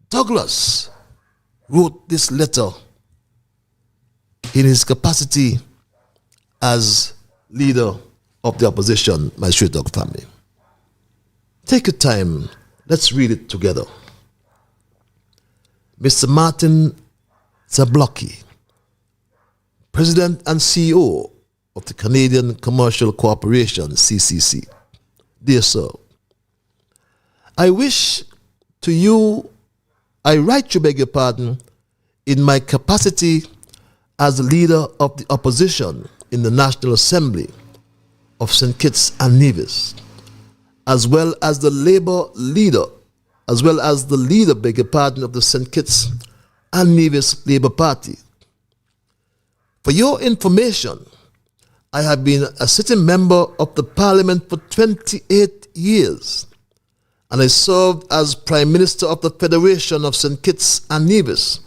Douglas wrote this letter in his capacity as leader of the opposition, my straight dog family. Take your time. Let's read it together. Mr. Martin Zablocki, President and CEO of the Canadian Commercial Corporation, CCC. Dear sir, I write you, beg your pardon, in my capacity as leader of the opposition in the National Assembly of St. Kitts-Nevis, as well as the leader, beg your pardon, of the St. Kitts and Nevis Labour Party. For your information, I have been a sitting member of the Parliament for 28 years, and I served as Prime Minister of the Federation of St. Kitts and Nevis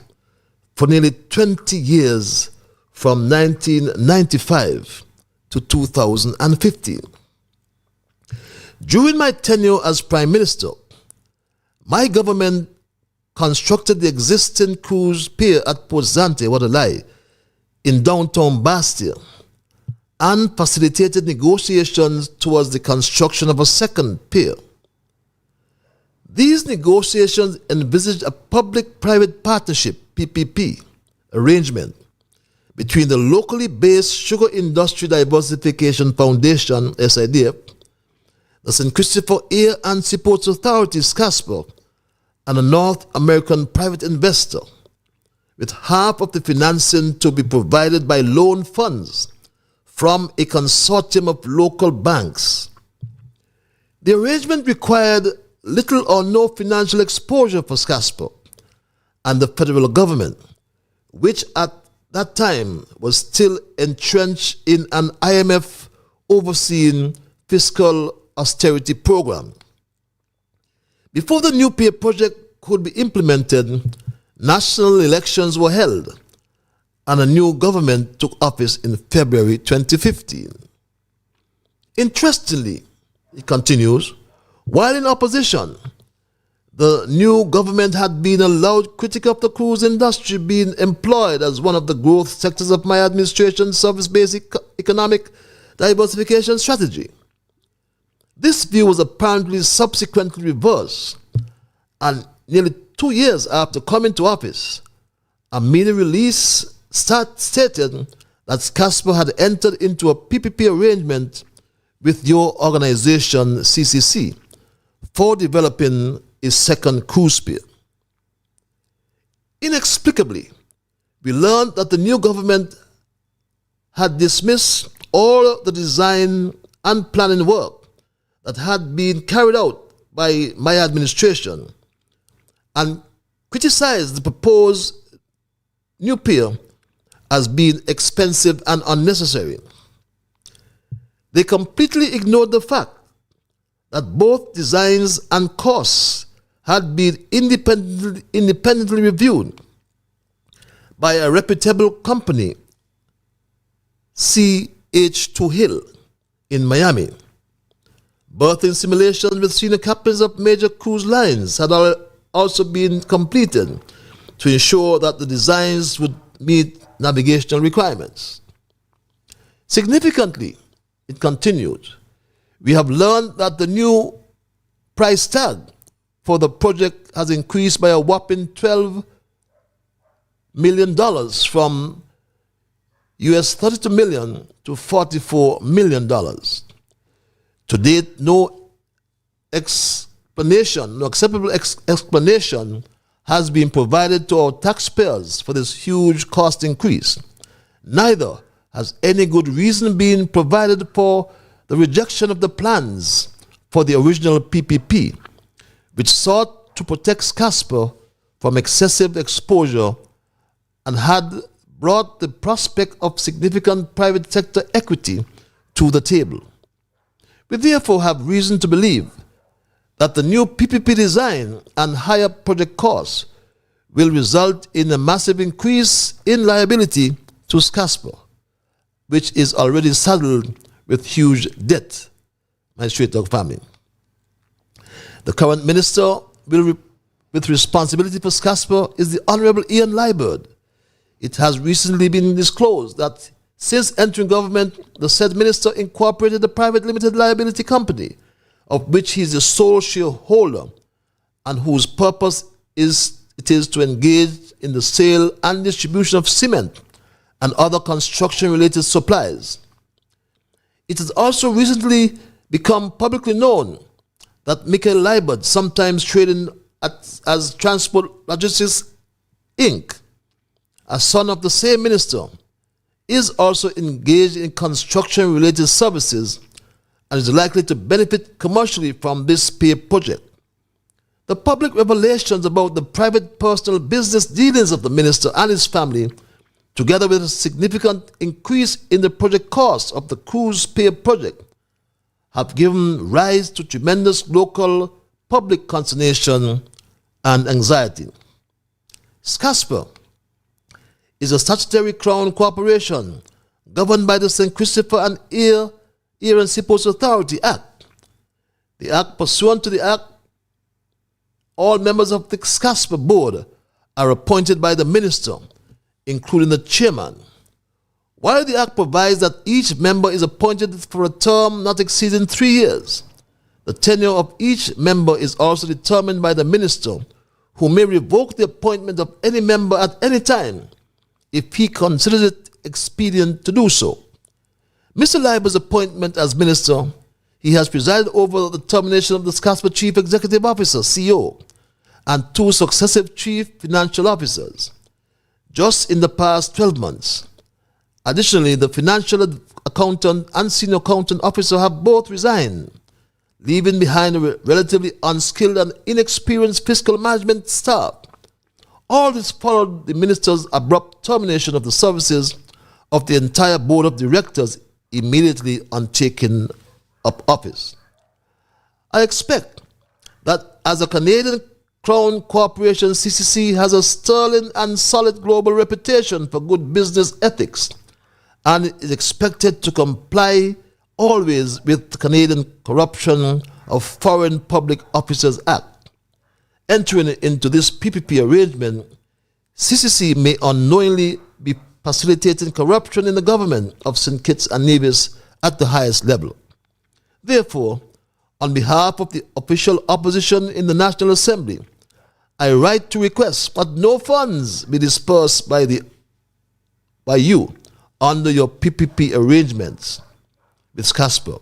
for nearly 20 years, from 1995 to 2015. During my tenure as Prime Minister, my government constructed the existing cruise pier at Port Zante, Wadalai, in downtown Bastia, and facilitated negotiations towards the construction of a second pier. These negotiations envisaged a public-private partnership, PPP, arrangement between the locally based Sugar Industry Diversification Foundation, SIDF, the St. Christopher Air and Seaports Authority, SCASPA, and a North American private investor, with half of the financing to be provided by loan funds from a consortium of local banks. The arrangement required little or no financial exposure for SCASPA and the federal government, which at that time was still entrenched in an IMF overseeing fiscal austerity program. Before the new pier project could be implemented, national elections were held, and a new government took office in February 2015. Interestingly, he continues, while in opposition, the new government had been a loud critic of the cruise industry being employed as one of the growth sectors of my administration's service-based economic diversification strategy. This view was apparently subsequently reversed, and nearly 2 years after coming to office, a media release stated that SCASPA had entered into a PPP arrangement with your organization, CCC, for developing a second cruise spear. Inexplicably, we learned that the new government had dismissed all the design and planning work that had been carried out by my administration and criticized the proposed new pier as being expensive and unnecessary. They completely ignored the fact that both designs and costs had been independently reviewed by a reputable company, CH2 Hill, in Miami. Berthing simulations with senior captains of major cruise lines had also been completed to ensure that the designs would meet navigational requirements. Significantly, it continued, we have learned that the new price tag for the project has increased by a whopping $12 million from US $32 million to $44 million. To date, no acceptable explanation has been provided to our taxpayers for this huge cost increase. Neither has any good reason been provided for the rejection of the plans for the original PPP, which sought to protect SCASPA from excessive exposure and had brought the prospect of significant private sector equity to the table. We therefore have reason to believe that the new PPP design and higher project costs will result in a massive increase in liability to SCASPA, which is already saddled with huge debt. My straight dog family. The current minister with responsibility for SCASPA is the Honorable Ian Liburd. It has recently been disclosed that since entering government, the said minister incorporated a private limited liability company, of which he is the sole shareholder, and whose purpose is to engage in the sale and distribution of cement and other construction-related supplies. It has also recently become publicly known that Michael Liburd, sometimes trading as Transport Logistics Inc., a son of the same minister, is also engaged in construction-related services and is likely to benefit commercially from this pier project. The public revelations about the private personal business dealings of the minister and his family, together with a significant increase in the project cost of the cruise pier project, have given rise to tremendous local public consternation and anxiety. SCASPA is a statutory crown corporation governed by the St. Christopher and Ear and Seaports Authority Act. The Act, pursuant to the Act, all members of the SCASPA board are appointed by the minister, including the chairman. While the Act provides that each member is appointed for a term not exceeding 3 years, the tenure of each member is also determined by the minister, who may revoke the appointment of any member at any time if he considers it expedient to do so. Mr. Libur's appointment as minister, he has presided over the termination of the SCASPA Chief Executive Officer, CEO, and 2 successive Chief Financial Officers, just in the past 12 months. Additionally, the financial accountant and senior accountant officer have both resigned, leaving behind a relatively unskilled and inexperienced fiscal management staff. All this followed the minister's abrupt termination of the services of the entire board of directors immediately on taking up office. I expect that as a Canadian Crown Corporation, CCC has a sterling and solid global reputation for good business ethics and is expected to comply always with the Canadian Corruption of Foreign Public Officers Act. Entering into this PPP arrangement, CCC may unknowingly be facilitating corruption in the government of St. Kitts and Nevis at the highest level. Therefore, On behalf of the official opposition in the National Assembly, I write to request that no funds be dispersed by you under your PPP arrangements with SCASPER,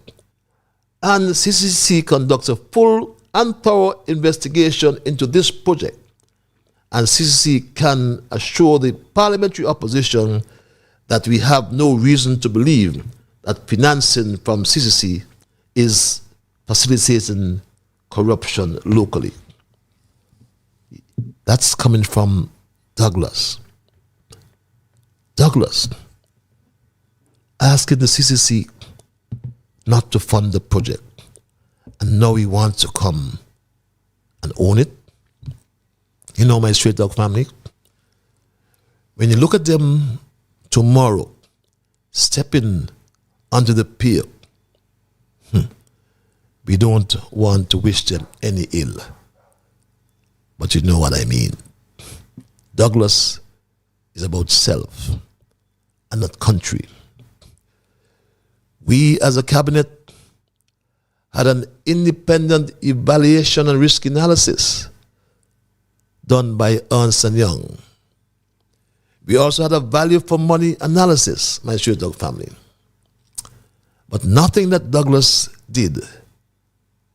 and CCC conducts a full and thorough investigation into this project, and CCC can assure the parliamentary opposition that we have no reason to believe that financing from CCC is facilitating corruption locally. That's coming from Douglas. Douglas asking the CCC not to fund the project, and now he wants to come and own it. You know, my Straight Dog family, when you look at them tomorrow stepping onto the pier, we don't want to wish them any ill, but you know what I mean. Douglas is about self and not country. We as a cabinet had an independent evaluation and risk analysis done by Ernst & Young. We also had a value for money analysis, my Straight Dog family. But nothing that Douglas did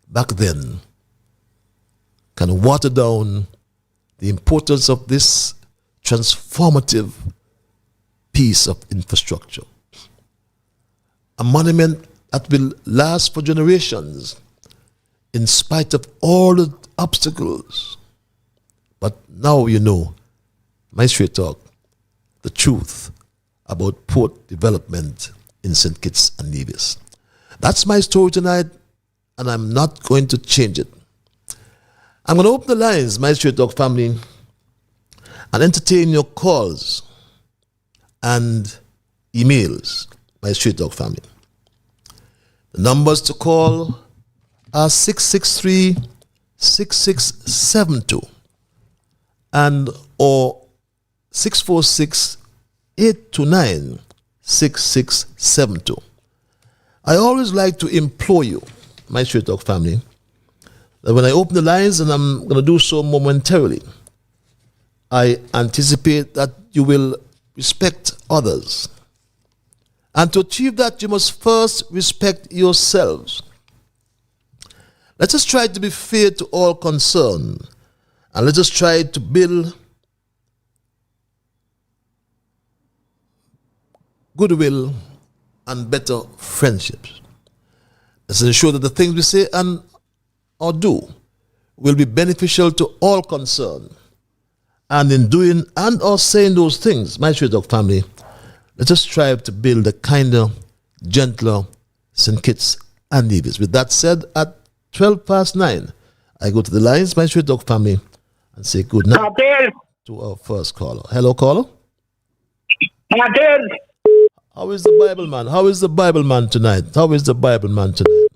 back then can water down the importance of this transformative piece of infrastructure. A monument that will last for generations in spite of all the obstacles. But now you know, my Straight Talk, the truth about port development in St. Kitts and Nevis. That's my story tonight, and I'm not going to change it. I'm going to open the lines, my Straight Talk family, and entertain your calls and emails, my Straight Talk family. The numbers to call are 663-6672 and or 646-829-6672. I always like to implore you, my Straight Talk family, that when I open the lines, and I'm going to do so momentarily, I anticipate that you will respect others. And to achieve that, you must first respect yourselves. Let us try to be fair to all concerned, and let us try to build goodwill and better friendships. Let's ensure that the things we say and or do will be beneficial to all concerned. And in doing and or saying those things, my Straight Dog family, let us strive to build a kinder, gentler St. Kitts and Nevis. With that said, at 9:12, I go to the lines, my Straight Dog family, and say good night to our first caller. Hello, caller. How is the Bible man? How is the Bible man tonight? How is the Bible man tonight?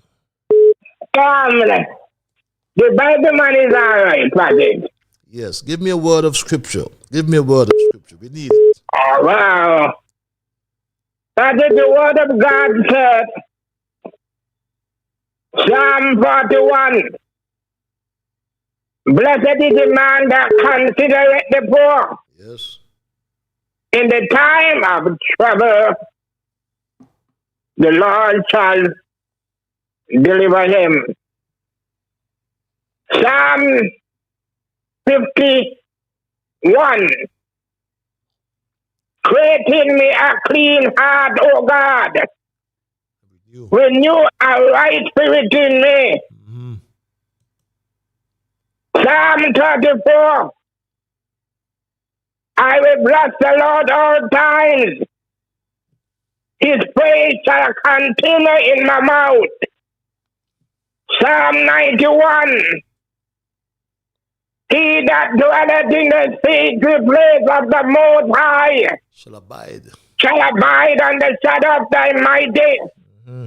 The Bible man is all right, Padre. Yes, give me a word of scripture. Give me a word of scripture. We need it. Oh, wow. Padre, the word of God said, Psalm 41, blessed is the man that considereth the poor. Yes. In the time of trouble, the Lord shall deliver him. Psalm 51. Create in me a clean heart, O God. Renew a right spirit in me. Mm-hmm. Psalm 34. I will bless the Lord all times. His praise shall continue in my mouth. Psalm 91. He that dwelleth in the secret place of the Most High shall abide under the shadow of thy mighty. Mm-hmm.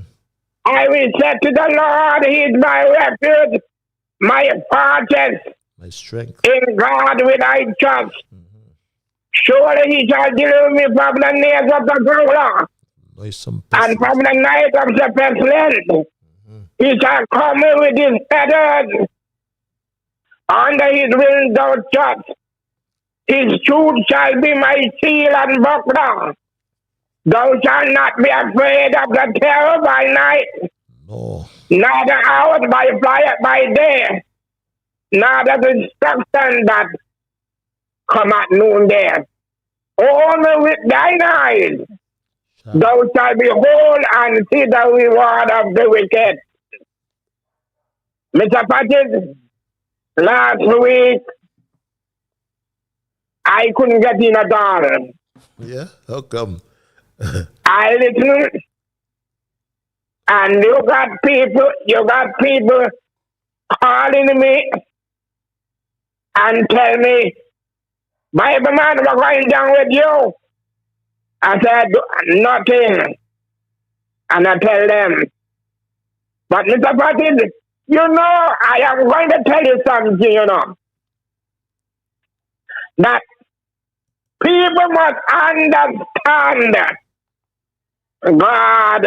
I will say to the Lord, he is my refuge, my fortress, my strength. In God will I trust. Mm-hmm. Surely he shall deliver me from the snares of the growler, and from the night of the pestilence. Mm-hmm. He shall come with his feathers. Under his wings thou shalt. His truth shall be my shield and buckler. Thou shalt not be afraid of the terror by night, No. nor the hours by fire by day, nor the destruction that come at noonday. Only with thine eyes thou shalt behold and see the reward of the wicked. Mr. Patrick, last week I couldn't get in at all. Yeah? How come? I listened, and you got people calling me and tell me, Bible man, we're going down with you. I said, nothing. And I tell them, but Mr. Patrick, you know, I am going to tell you something, you know, that people must understand God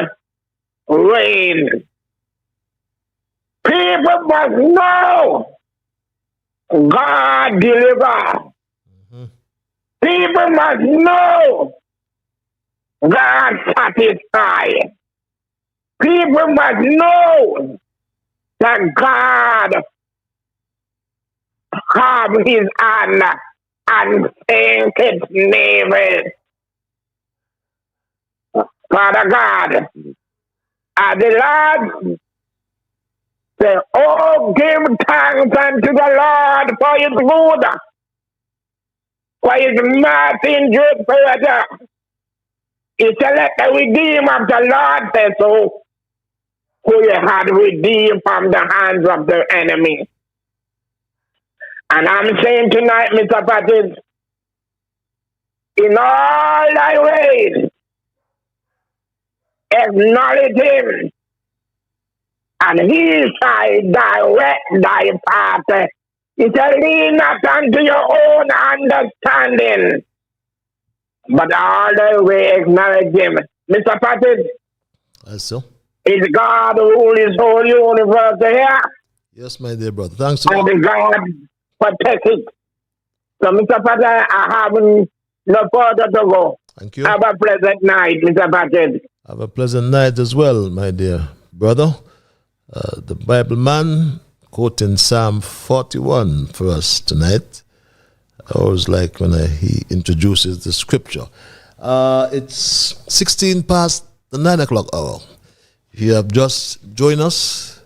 reigns. People must know God delivers. People must know God satisfies. People must know that God have his hand and saying Kitts-Nevis. Father God, as the Lord say, oh, give thanks unto the Lord for his good, for his mercy endureth forever. He said, let the redeemer of the Lord say so, who you had redeemed from the hands of the enemy. And I'm saying tonight, Mr. Patrick, in all thy ways, acknowledge him, and he shall direct thy path. He said, lean not unto your own understanding, but all thy way acknowledge him. Mr. Patrick, So? is God who rules his whole universe here? Yes, my dear brother. Thanks a lot. And God protect it. So, Mr. Patrick, I haven't no further to go. Thank you. Have a pleasant night, Mr. Patrick. Have a pleasant night as well, my dear brother. The Bible man quoting Psalm 41 for us tonight. I always like when he introduces the scripture. It's 16 past the 9 o'clock hour. If you have just joined us,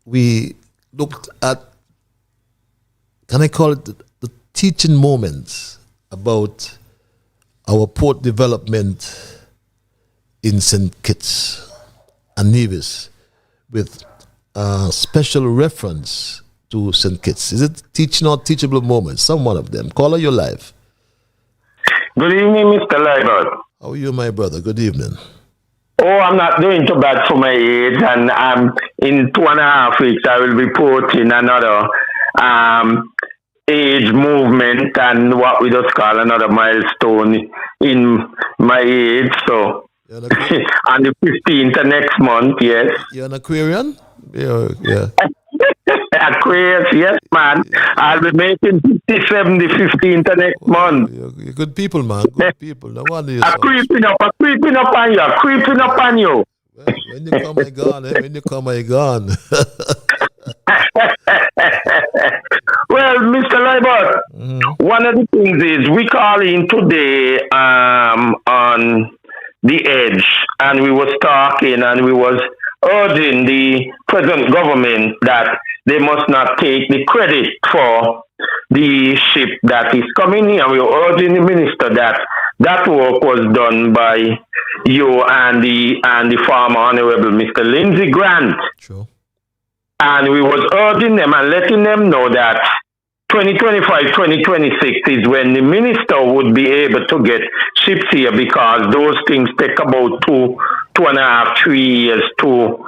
we looked at, can I call it the teaching moments about our port development in St. Kitts and Nevis with special reference to St. Kitts. Is it teaching or teachable moments? Some one of them. Caller, you're live. Good evening, Mr. Libert. How are you, my brother? Good evening. Oh, I'm not doing too bad for my age, and in 2.5 weeks I will be putting another age movement and what we just call another milestone in my age. So on the 15th of next month, yes. You're an Aquarian? Yeah. Aquarius, yes, man. I'll be making 57 the 15th of next month. You're good people, man. Good people. No wonder you're creeping up on you. Well, when you come, I gone. When you come, I gone. Well, Mr. Libert, one of the things is we call in today on the edge, and we was talking and we was urging the present government that they must not take the credit for the ship that is coming here. We were urging the minister that that work was done by you and the former Honorable Mr. Lindsey Grant. Sure. And we was urging them and letting them know that 2025, 2026 is when the minister would be able to get ships here, because those things take about 2.5, 3 years to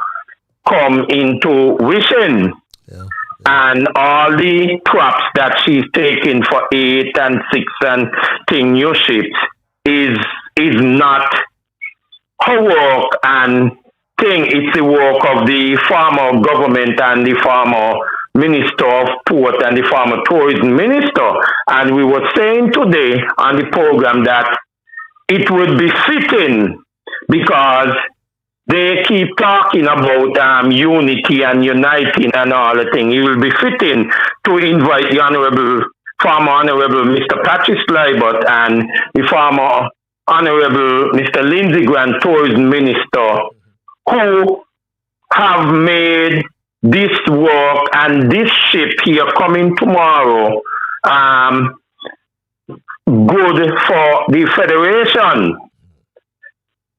come into vision. Yeah. And all the props that she's taking for 8 and 6 and 10 new ships is not her work, and thing. It's the work of the former government and the former Minister of Port and the former Tourism Minister. And we were saying today on the program that it would be fitting, because they keep talking about unity and uniting and all the thing. It will be fitting to invite the former Honorable Mr. Patrice Libert and the former Honorable Mr. Lindsey Grant, Tourism Minister, who have made this work and this ship here coming tomorrow good for the Federation.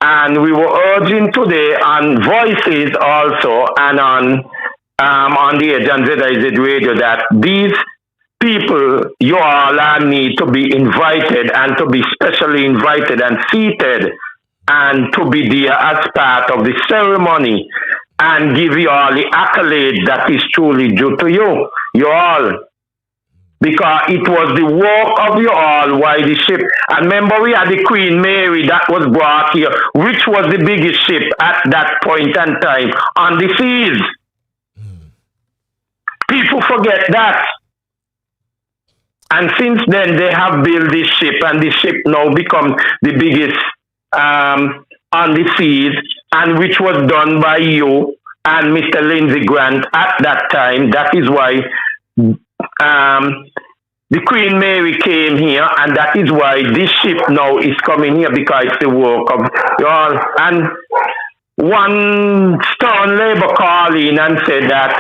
And we were urging today on Voices also and on the Edge and ZIZ Radio that these people, you all need to be invited and to be specially invited and seated and to be there as part of the ceremony and give you all the accolade that is truly due to you all. Because it was the work of you all why the ship, and remember we had the Queen Mary that was brought here, which was the biggest ship at that point in time on the seas. People forget that. And since then they have built this ship, and this ship now become the biggest on the seas, and which was done by you and Mr. Lindsey Grant at that time. That is why the Queen Mary came here, and that is why this ship now is coming here, because it's the work of y'all. And one stone labor called in and said that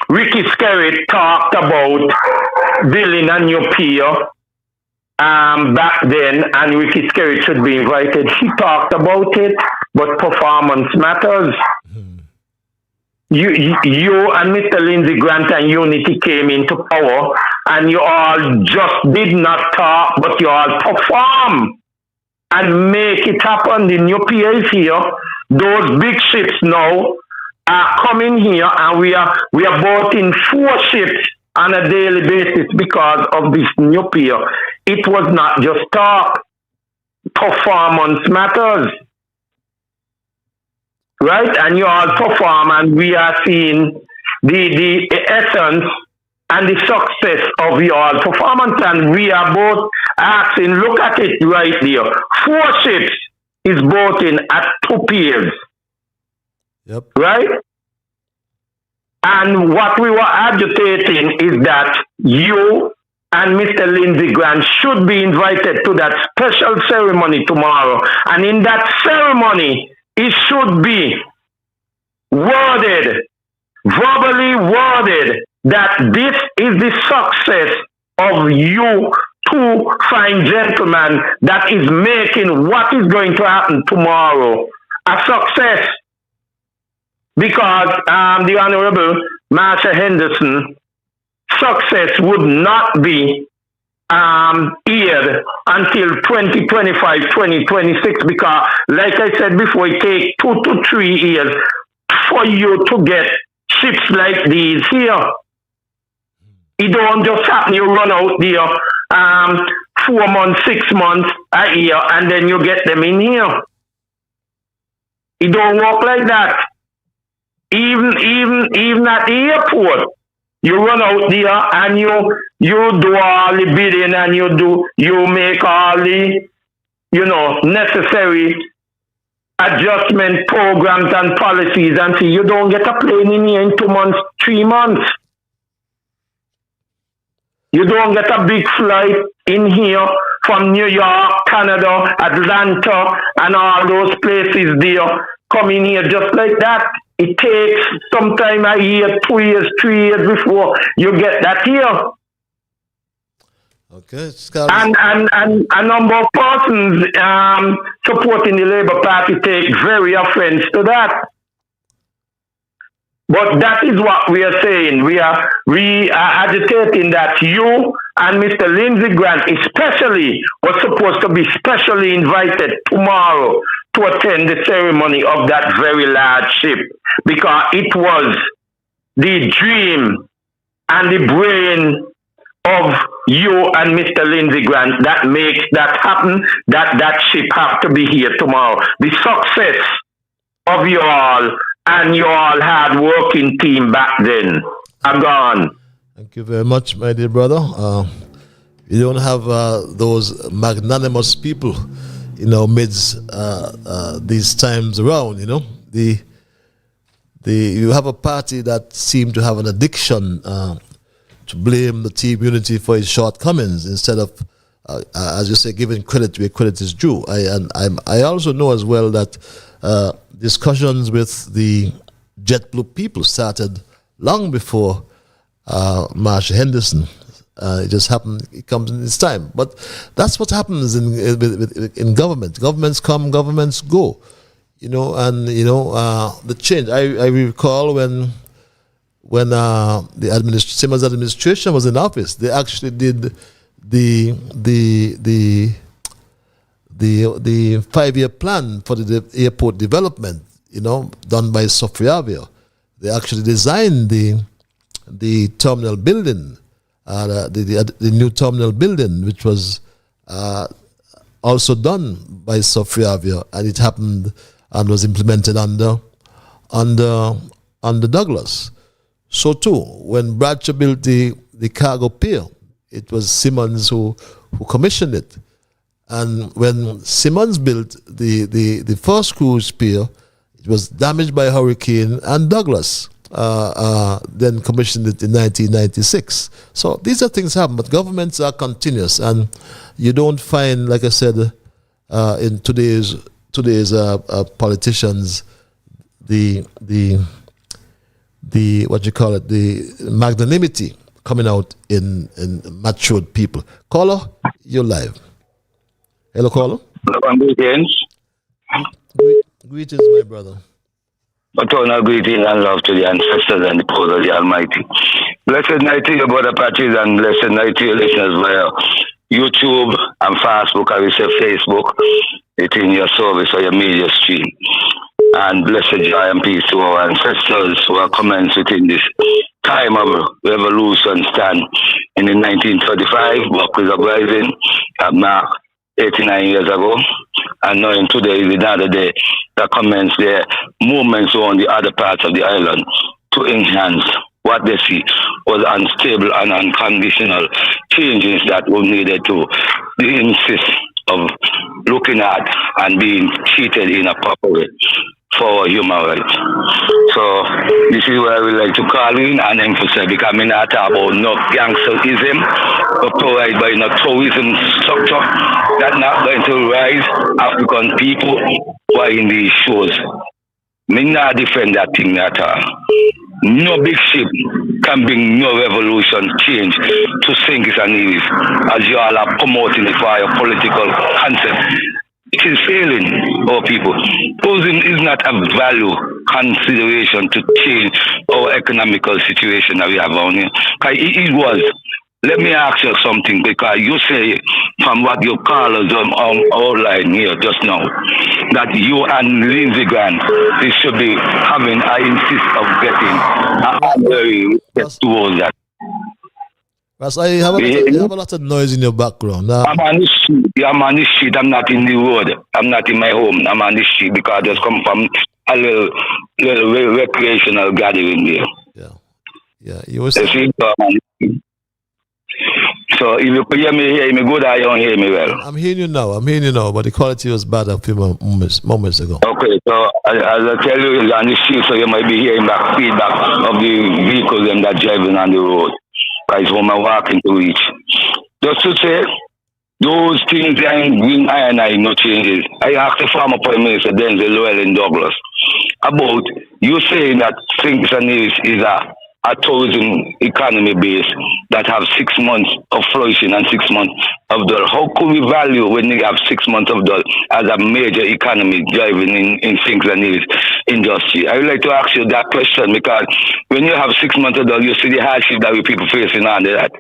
Ricky Skerritt talked about building a new pier back then, and Ricky Skerritt should be invited. He talked about it, but performance matters. You and Mr. Lindsey Grant and Unity came into power, and you all just did not talk, but you all perform and make it happen. The new piers here, those big ships now are coming here, and we are boating 4 ships on a daily basis because of this new pier. It was not just talk. Performance matters. Right? And you all perform, and we are seeing the essence and the success of your performance, and we are both asking, look at it right there. 4 ships is boating at 2 piers. Yep. Right? And what we were agitating is that you and Mr. Lindsey Grant should be invited to that special ceremony tomorrow. And in that ceremony, it should be worded, verbally worded, that this is the success of you 2 fine gentlemen that is making what is going to happen tomorrow a success. Because the Honorable Marsha Henderson success would not be aired until 2025, 2026, because, like I said before, it takes 2 to 3 years for you to get ships like these here. It don't just happen, you run out there 4 months, 6 months, a year, and then you get them in here. It don't work like that. Even at the airport, you run out there and you do all the bidding, and you make all the necessary adjustment programs and policies, and see you don't get a plane in here in 2 months, 3 months. You don't get a big flight in here from New York, Canada, Atlanta, and all those places there coming here just like that. It takes sometime a year, 2 years, 3 years before you get that here. Okay, Scott. And a number of persons supporting the Labour Party take very offense to that. But that is what we are saying. We are agitating that you and Mr. Lindsey Grant especially was supposed to be specially invited tomorrow to attend the ceremony of that very large ship, because it was the dream and the brain of you and Mr. Lindsey Grant that makes that happen, that ship have to be here tomorrow. The success of you all and your all hard working team back then. I'm gone. Thank you very much, my dear brother. You don't have those magnanimous people in our midst these times around. You know, you have a party that seemed to have an addiction to blame the team unity for its shortcomings instead of, as you say, giving credit where credit is due. I also know as well that discussions with the JetBlue people started long before Marshall Henderson. It just happened. It comes in its time. But that's what happens in government. Governments come, governments go. You know, and you know the change. I recall when the Simmons administration was in office, they actually did the 5-year plan for the airport development. You know, done by Sofriavia. They actually designed the terminal building, the new terminal building, which was also done by Sofriavia, and it happened and was implemented under Douglas. So too, when Bradshaw built the cargo pier, it was Simmons who commissioned it. And when Simmons built the first cruise pier, it was damaged by a hurricane, and Douglas then commissioned it in 1996. So these are things happen, but governments are continuous, and you don't find, like I said, in today's politicians, the what you call it, the magnanimity coming out in matured people. Caller, you're live. Hello, caller. Greetings. Greetings, my brother. Eternal greeting and love to the ancestors and the powers of the Almighty. Blessed night to your brother Patrick, and blessed night to your listeners via YouTube and Facebook, I will say Facebook. It's in your service or your media stream. And blessed joy and peace to our ancestors who are commenced within this time of revolution stand in the 1935 Buckley's uprising at Mark 89 years ago. And knowing today is another day that commenced their movements on the other parts of the island to enhance what they see was unstable and unconditional changes that were needed to insist of looking at and being treated in a proper way for human rights. So this is where I would like to call in and emphasize, because I'm not talking about no gangsterism, but provided by no tourism structure that's not going to rise African people who are in these shows. Me not defend that thing at all. No big ship can bring no revolution change to St. Kitts-Nevis, as you all are promoting it for your political concept. It is failing our people. Tourism is not a value consideration to change our economical situation that we have on here. It was. Let me ask you something, because you say from what your callers outline here just now, that you and Lindsey Grant, they should be having, I insist of getting a very towards that. Russ, you have a lot of noise in your background. I'm on the street. I'm on the street. I'm not in the road. I'm not in my home. I'm on the street because I just come from a little recreational gathering there. Yeah. You were saying. So if you could hear me good, or you don't hear me well? I'm hearing you now, but the quality was bad a few moments ago. Okay, so as I tell you, you're on the street, so you might be hearing back feedback of the vehicles that driving on the road. Because when I'm walking to reach. Just to say, those things ain't green iron, no changes. I asked the former Prime Minister Denzel Llewellyn Douglas about you saying that St. Kitts-Nevis is a tourism economy base that have 6 months of flourishing and 6 months of dull. How could we value when we have 6 months of dull as a major economy driving in St. Kitts-Nevis industry? I would like to ask you that question, because when you have 6 months of dull, you see the hardship that we people facing under that.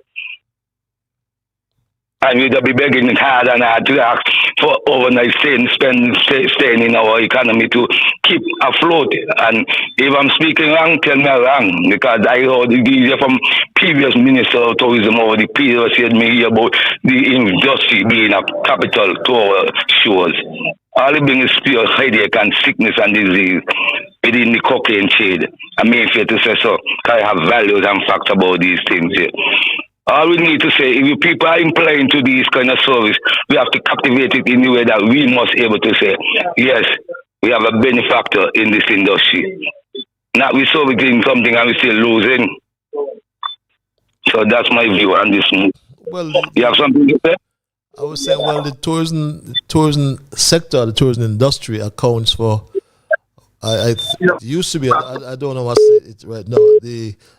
And we'd be begging it hard and hard to ask for overnight staying in our economy to keep afloat. And if I'm speaking wrong, tell me wrong, because I heard from previous Minister of Tourism over the period said me about the industry being a capital to our shores. All it brings is pure headache and sickness and disease within the cocaine trade. I mean, fair to say so, because I have values and facts about these things here. All we need to say, if you people are implying to these kind of service, we have to captivate it in the way that we must able to say, yes, we have a benefactor in this industry. Not we serving something and we still losing. So that's my view on this move. Well, you have something to say? I was saying, well, the tourism sector, the tourism industry accounts for, it used to be, I don't know what's it right now,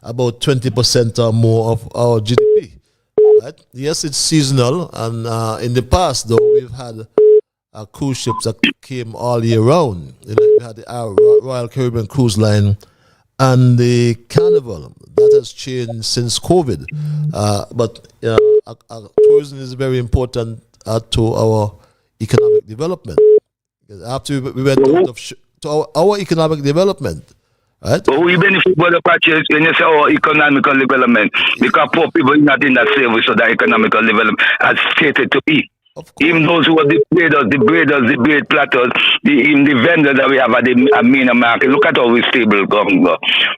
about 20% or more of our GDP. Right? Yes, it's seasonal, and in the past, though, we've had cruise ships that came all year round. You know, we had the Royal Caribbean Cruise Line and the Carnival. That has changed since COVID. But tourism is very important to our economic development. After we went out of to our economic development, right? But we benefit by the purchase when you say our economical development, because poor people are not in that service of that economical development as stated to be. Even those who are the breeders, the breed platters, even the vendors that we have at the main market. Look at how we stable come.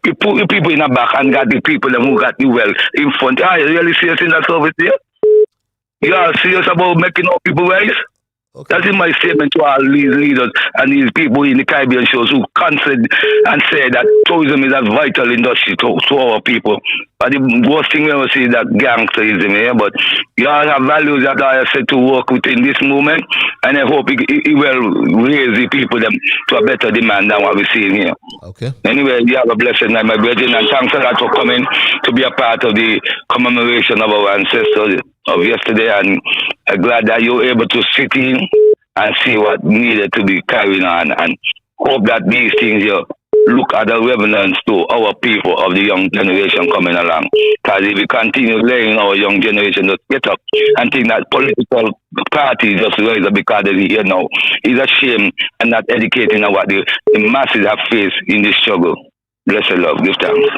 We put the people in the back and got the people who got the well in front. Are you really serious in that service there? You are serious about making our people wise? Okay. That's in my statement to all these leaders and these people in the Caribbean shows who consider and say that tourism is a vital industry to our people. But the worst thing we ever see is that gangsterism here. But you all have values that I have said to work with in this movement, and I hope it will raise the people them to a better demand than what we're seeing here. Okay. Anyway, you have a blessed night, my brethren, and thanks a lot for coming to be a part of the commemoration of our ancestors of yesterday, and I'm glad that you were able to sit in and see what needed to be carried on, and hope that these things here look at the relevance to our people of the young generation coming along. Because if we continue laying our young generation to get up and think that political parties just rise up because they're here now, it's a shame and not educating on what the masses have faced in this struggle. Bless your love. Give thanks.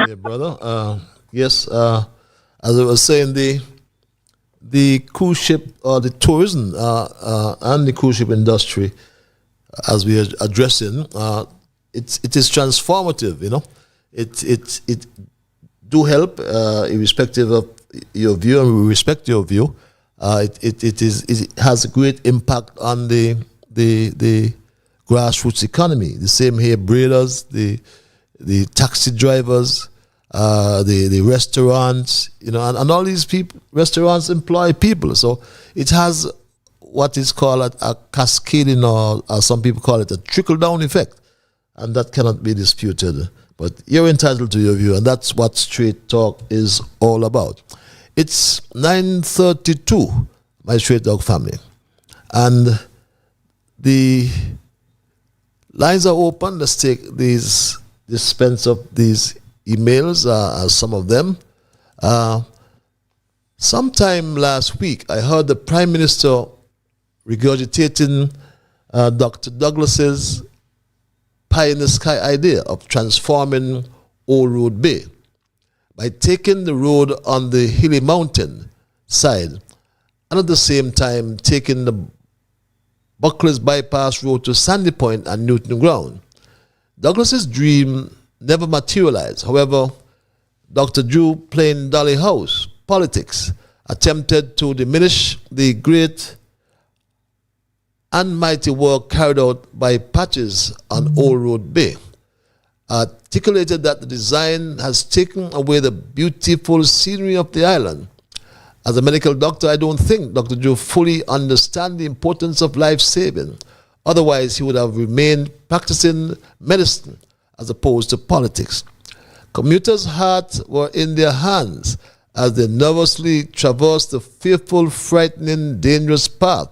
Thanks, brother. Yes, as I was saying, the cruise ship or the tourism and the cruise ship industry, as we are addressing, it is transformative. You know, it do help, irrespective of your view, and we respect your view. It has a great impact on the grassroots economy. The same here, breeders, the taxi drivers. The restaurants, you know, and all these people, restaurants employ people. So it has what is called a cascading, or some people call it a trickle-down effect. And that cannot be disputed. But you're entitled to your view, and that's what Straight Talk is all about. It's 9:32, my Straight Talk family. And the lines are open. Let's take dispense of these emails, some of them. Sometime last week, I heard the Prime Minister regurgitating Dr. Douglas's pie-in-the-sky idea of transforming Old Road Bay by taking the road on the hilly mountain side and at the same time taking the Buckley's Bypass Road to Sandy Point and Newton Ground. Douglas's dream never materialized. However, Dr. Drew Plain Dolly House politics attempted to diminish the great and mighty work carried out by Patches on Old Road Bay, articulated that the design has taken away the beautiful scenery of the island. As a medical doctor, I don't think Dr. Drew fully understands the importance of life saving. Otherwise, he would have remained practicing medicine as opposed to politics. Commuters' hearts were in their hands as they nervously traversed the fearful, frightening, dangerous path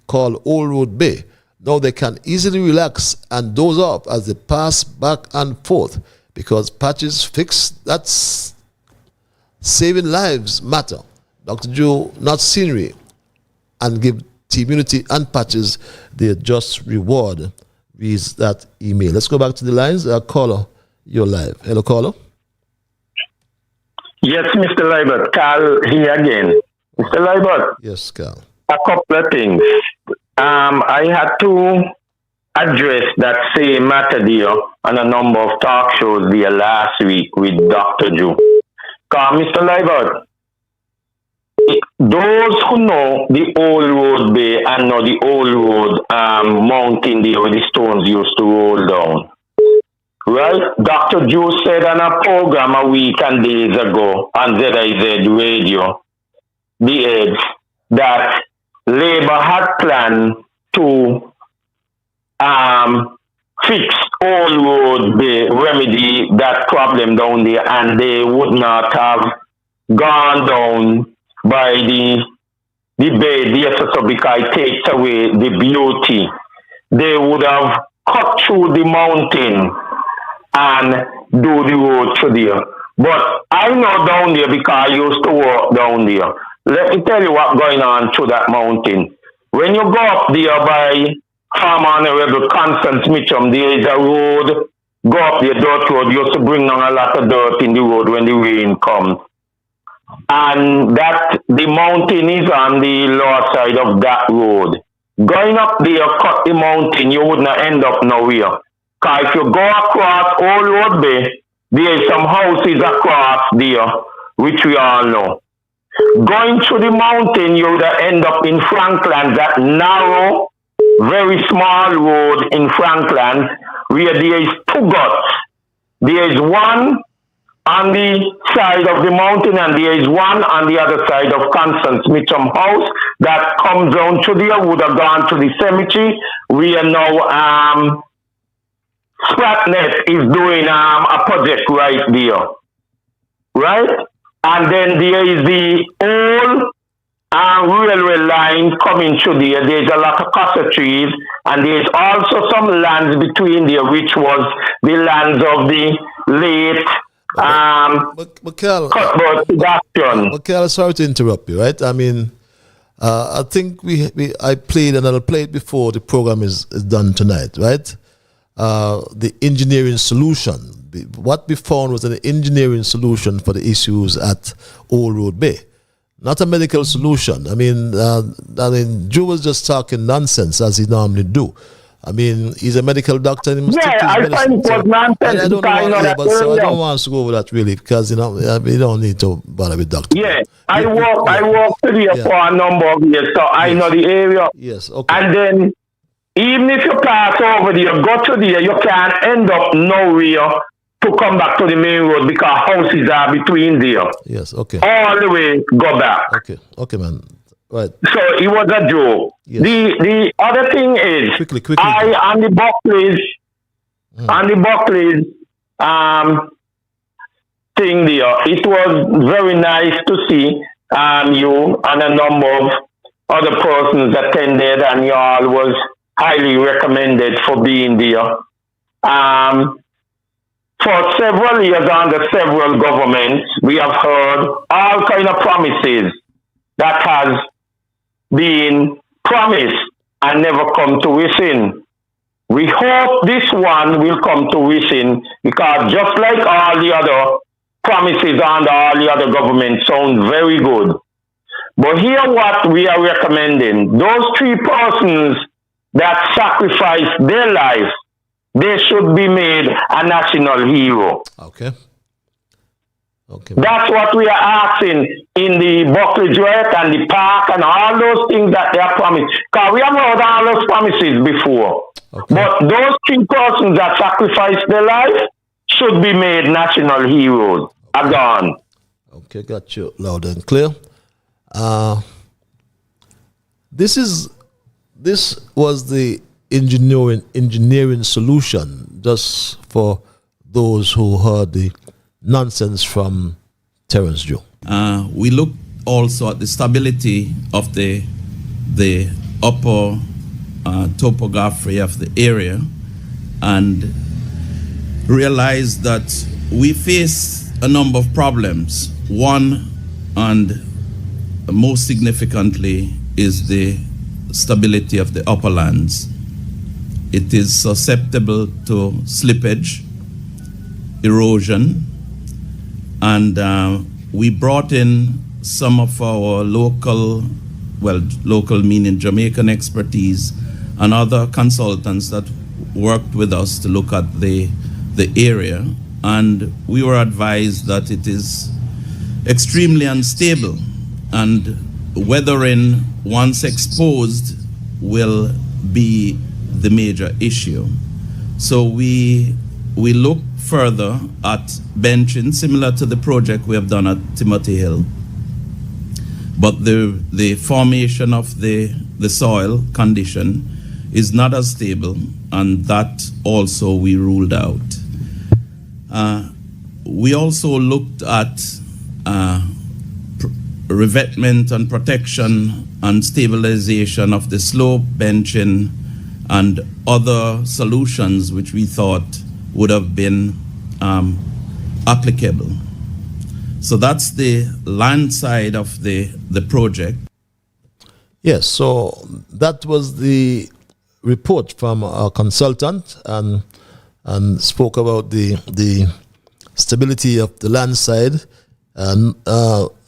called Old Road Bay. Now they can easily relax and doze off as they pass back and forth because Patches fixed that saving lives matter. Dr. Joe, not scenery, and give Team Unity and Patches their just reward, reads that email. Let's go back to the lines. Caller, you're live. Hello, caller. Yes, Mr. Libert. Carl here again. Mr. Libert. Yes, Carl. A couple of things. I had to address that same matter there on a number of talk shows there last week with Dr. Joe. Because Mr. Liebert, those who know the old road bay and know the old road mountain there where the stones used to roll down, right? Dr. Joe said on a program a week and days ago on ZIZ Radio, the Edge, that Labour had planned to fix Old Road Bay, remedy that problem down there, and they would not have gone down by the bay there so because it takes away the beauty. They would have cut through the mountain and do the road through there. But I know down there because I used to walk down there. Let me tell you what's going on through that mountain. When you go up there by Farmer Honorable Constance Mitchum, there is a road, go up the dirt road, used to bring down a lot of dirt in the road when the rain comes. And that the mountain is on the lower side of that road. Going up there, cut the mountain, you would not end up nowhere. Because if you go across Old Road Bay, there is some houses across there, which we all know. Going through the mountain, you would end up in Franklin, that narrow, very small road in Franklin, where there is two guts. There is one on the side of the mountain, and there is one on the other side of Constance Mitchum house that comes down to there, would have gone to the cemetery. We are now Spratnet is doing a project right there. Right? And then there is the old railway line coming through there. There's a lot of cassia trees, and there's also some lands between there, which was the lands of the late Cuthbert Sebastian. Michael, sorry to interrupt you, right? I mean, I think I played, and I'll play it before the program is done tonight, right? The engineering solution. What we found was an engineering solution for the issues at Old Road Bay, not a medical solution. I mean, Joe was just talking nonsense as he normally do. I mean, he's a medical doctor. And he must yeah, I find it was nonsense. I don't want to go over that really because we don't need to bother with doctors. Yeah, I walked to there for a number of years, so I know the area. Yes, okay. And then even if you pass over there, go to there, you can't end up nowhere to come back to the main road because houses are between there. Yes, okay. All the way, go back. Okay, man. Right. So it was a joke. Yes. The other thing is, quickly. On the Buckley's thing there, it was very nice to see you and a number of other persons attended, and you all was highly recommended for being there. For several years under several governments, we have heard all kind of promises that has been promised and never come to fruition. We hope this one will come to fruition because just like all the other promises under all the other governments sound very good. But here what we are recommending, those three persons that sacrificed their life, they should be made a national hero. Okay. That's what we are asking in the Buckley Duet and the park and all those things that they are promised. Because we have heard all those promises before. Okay. But those three persons that sacrificed their life should be made national heroes. Are gone. Okay, got you loud and clear. This was the engineering solution, just for those who heard the nonsense from Terence Joe. We look also at the stability of the upper topography of the area and realize that we face a number of problems. One, and most significantly, is the stability of the upperlands. It is susceptible to slippage, erosion, and we brought in some of our local local meaning Jamaican expertise, and other consultants that worked with us to look at the area, and we were advised that it is extremely unstable, and weathering once exposed will be the major issue. So we look further at benching, similar to the project we have done at Timothy Hill. But the formation of the soil condition is not as stable, and that also we ruled out. We also looked at revetment and protection and stabilization of the slope, benching, and other solutions which we thought would have been applicable. So that's the land side of the project. Yes, so that was the report from our consultant, and spoke about the stability of the land side, and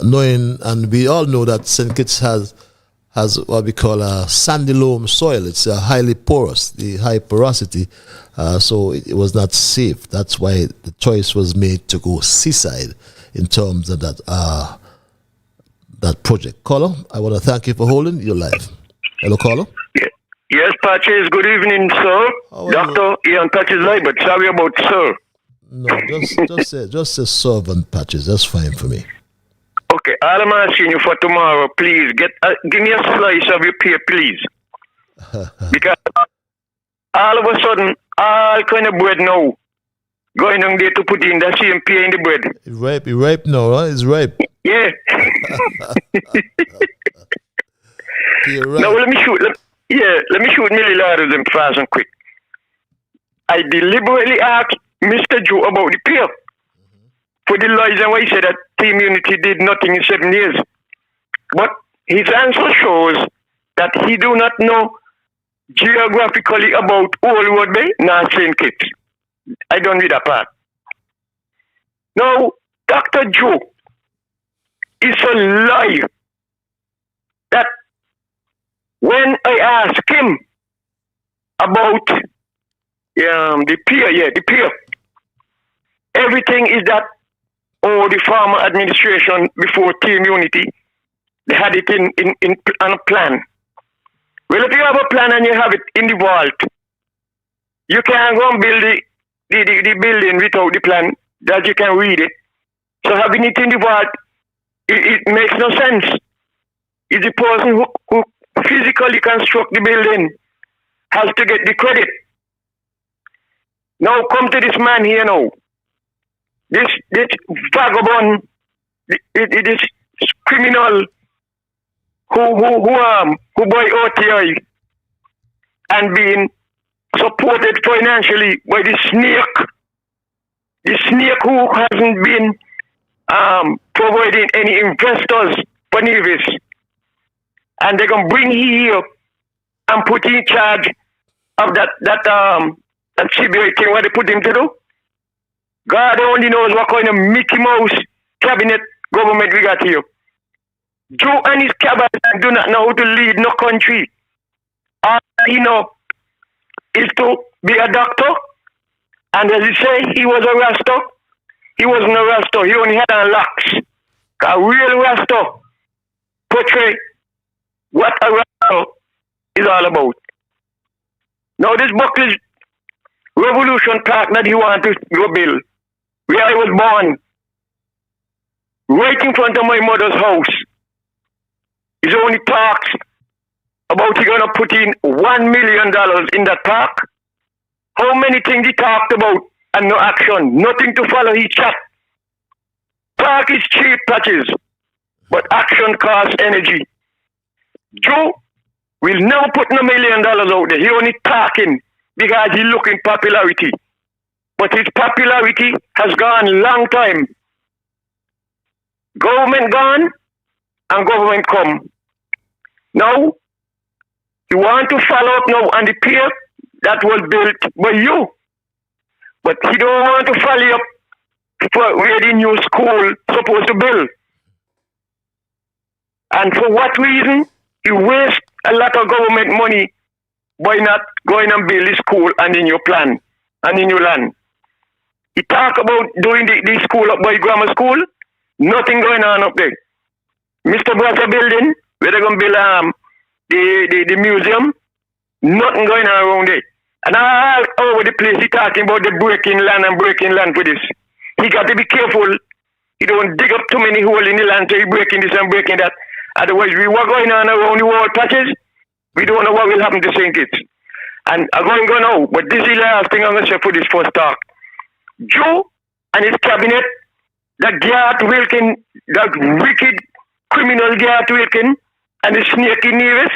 knowing, and we all know that St. Kitts has what we call a sandy loam soil. It's highly porous, the high porosity, so it was not safe. That's why the choice was made to go seaside in terms of that project. Caller, I want to thank you for holding your live. Hello, caller. Yes, Patches. Good evening, sir. Dr. Ian Patches live, but sorry about sir. No, just say servant, Patches. That's fine for me. Okay, all I'm asking you for tomorrow, please give me a slice of your pear, please. Because all of a sudden, all kind of bread now going on there to put in the same pear in the bread. It's ripe now, huh? It's ripe. Yeah. Now let me shoot Millie Larders and fast and quick. I deliberately asked Mr. Joe about the peer for the lies and why he said that Team Unity did nothing in 7 years. But his answer shows that he do not know geographically about Old Road Bay, nor St. Kitts. I don't read that part. Now, Dr. Joe is a lie that when I asked him about the peer, everything is that the former administration before Team Unity, they had it on a plan. Well, if you have a plan and you have it in the vault, you can't go and build the building without the plan that you can read it. So having it in the vault, it makes no sense. It's the person who physically construct the building has to get the credit. Now come to this man here now. This vagabond, this criminal who buy OTI and being supported financially by the snake who hasn't been providing any investors for Nevis. And they're gonna bring him here and put him in charge of that CBI thing where they put him to do. God only knows what kind of Mickey Mouse cabinet government we got here. Joe and his cabinet do not know how to lead no country. All he know is to be a doctor. And as he say, he was a Rasta. He wasn't a Rasta. He only had a locks. A real Rasta portray what a Rasta is all about. Now this Buckley's Revolution Park that he want to go build, where I was born, right in front of my mother's house. He's only talks about he gonna put in $1 million in that park. How many things he talked about and no action, nothing to follow his chat. Talk is cheap, Patches, but action costs energy. Joe will never put no $1 million out there. He only talking because he looking popularity. But his popularity has gone long time. Government gone and government come. Now, you want to follow up now on the pier that was built by you. But he don't want to follow up for where the new school supposed to build. And for what reason? You waste a lot of government money by not going and build the school and in your plan and in your land. You talk about doing the school up by grammar school, nothing going on up there. Mr. Brasa building, where they're going to build the museum, nothing going on around there. And all over the place, he talking about the breaking land for this. He got to be careful. He don't dig up too many holes in the land, so he breaking this and breaking that. Otherwise, we were going on around the world patches. We don't know what will happen to St. Kitts. And I'm going to go now, but this is the last thing I'm going to say for this first talk. Joe and his cabinet, that Garrett Wilkin, that wicked criminal Garrett Wilkin, and the snake in Nevis,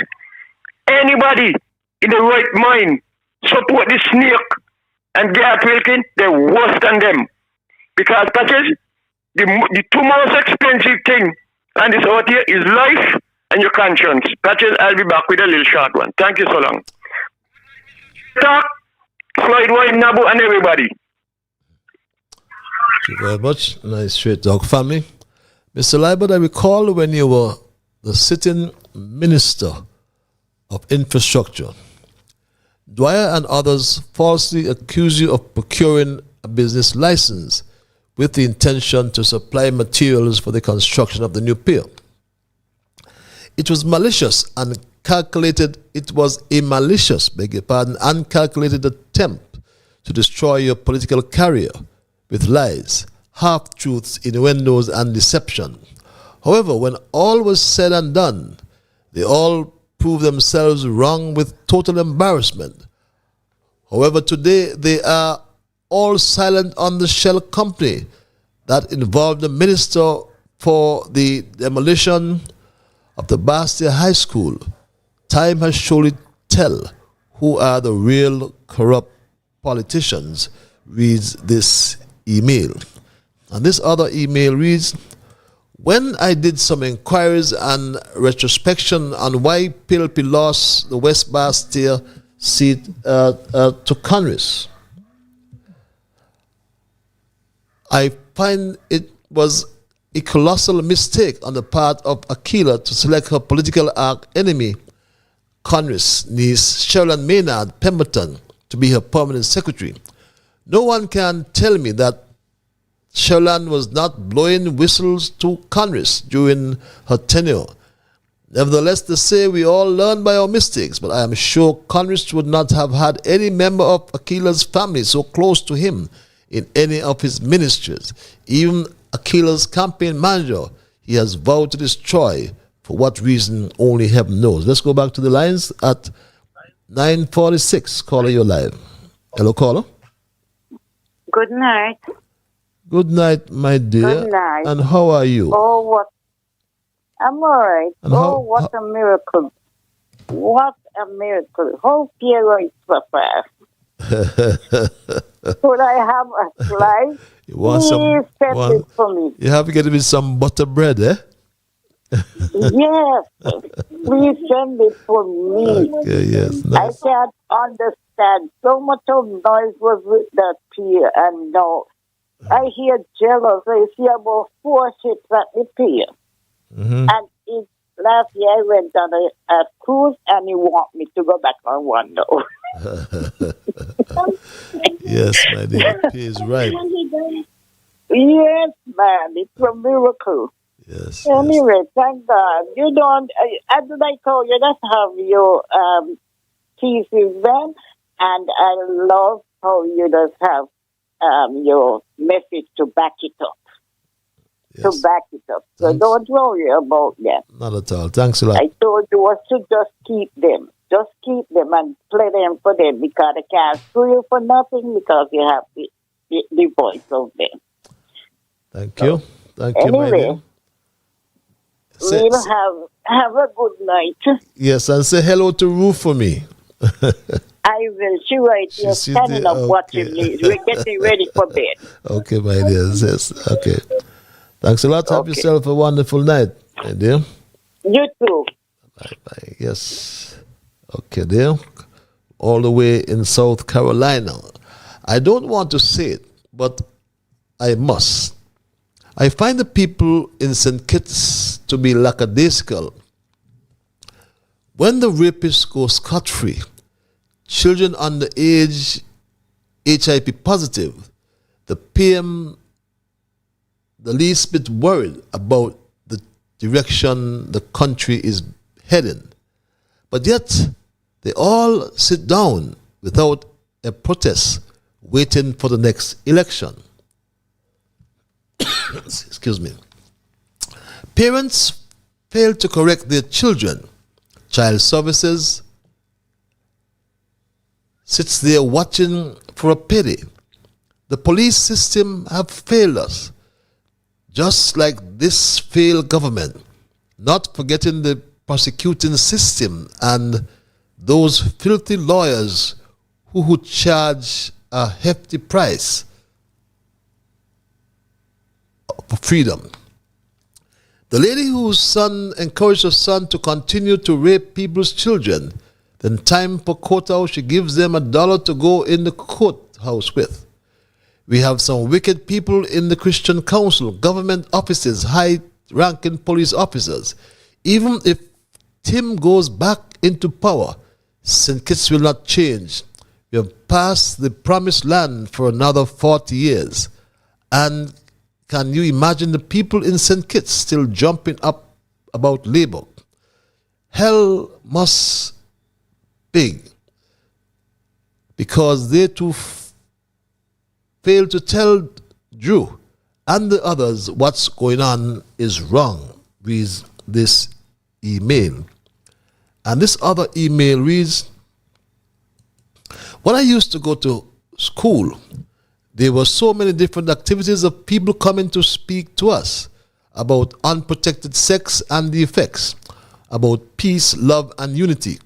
anybody in the right mind support the snake and Garrett Wilkin, they're worse than them. Because, patches, the two most expensive thing on this out here is life and your conscience. Patches, I'll be back with a little short one. Thank you so long. Talk, Floyd White, Nabu, and everybody. Thank you very much. Nice straight talk, family. Mr. Libert, I recall when you were the sitting Minister of Infrastructure, Dwyer and others falsely accused you of procuring a business license with the intention to supply materials for the construction of the new pier. It was malicious and calculated. It was a malicious, uncalculated attempt to destroy your political career with lies, half-truths, innuendos, and deception. However, when all was said and done, they all proved themselves wrong with total embarrassment. However, today they are all silent on the shell company that involved the minister for the demolition of the Bastia High School. Time has surely tell who are the real corrupt politicians, reads this email. And this other email reads, when I did some inquiries and retrospection on why PLP lost the West Bastia seat to Congress, I find it was a colossal mistake on the part of Aquila to select her political arch enemy, Congress niece Sherilyn Maynard Pemberton, to be her permanent secretary. No one can tell me that Sherilyn was not blowing whistles to Congress during her tenure. Nevertheless, they say we all learn by our mistakes, but I am sure Congress would not have had any member of Aquila's family so close to him in any of his ministries. Even Aquila's campaign manager, he has vowed to destroy. For what reason, only heaven knows. Let's go back to the lines at 9:46. Caller, you're live. Hello, caller. Good night. Good night, my dear. Good night. And how are you? Oh, what? I'm all right. And what a miracle. What a miracle. How pure is so fast. Could I have a slice? You want Please send it for me. You have to get it with some butter bread, eh? Yes. Please send it for me. Okay, yes. Nice. I can't understand. So much of noise was with that pier, and now I hear jealous. I see about 4 ships at the pier. Mm-hmm. And last year I went on a cruise, and he want me to go back on one now. Yes, my dear. He is right. Yes, man. It's a miracle. Yes. Anyway, thank God. You don't, as I told you, just have your thesis then, and I love how you just have your message to back it up. Yes. To back it up. So Thanks. don't worry about that. Not at all. Thanks a lot. I told you was to just keep them. Just keep them and play them for them, because they can't sue you for nothing, because you have the voice of them. Thank you. Thank you, my Anyway, dear. we'll have a good night. Yes, and say hello to Ruth for me. I will. She right here She's standing there, up watching me. We're getting ready for bed. Okay, my dear. Yes. Okay. Thanks a lot. Have yourself a wonderful night, my dear. You too. Bye. Yes. Okay, dear. All the way in South Carolina. I don't want to say it, but I must. I find the people in St. Kitts to be lackadaisical when the rapists go scot-free, children under age HIV positive, the PM the least bit worried about the direction the country is heading. But yet, they all sit down without a protest, waiting for the next election. Excuse me. Parents fail to correct their children. Child services sits there watching for a pity. The police system have failed us, just like this failed government, not forgetting the prosecuting system and those filthy lawyers who would charge a hefty price for freedom. The lady whose son encouraged her son to continue to rape people's children, then time for courthouse, she gives them $1 to go in the courthouse with. We have some wicked people in the Christian Council, government offices, high-ranking police officers. Even if Tim goes back into power, St. Kitts will not change. We have passed the promised land for another 40 years. And can you imagine the people in St. Kitts still jumping up about Labour? Hell must big, because they too fail to tell Drew and the others what's going on is wrong, reads this email. And this other email reads, when I used to go to school, there were so many different activities of people coming to speak to us about unprotected sex and the effects, about peace, love, and unity,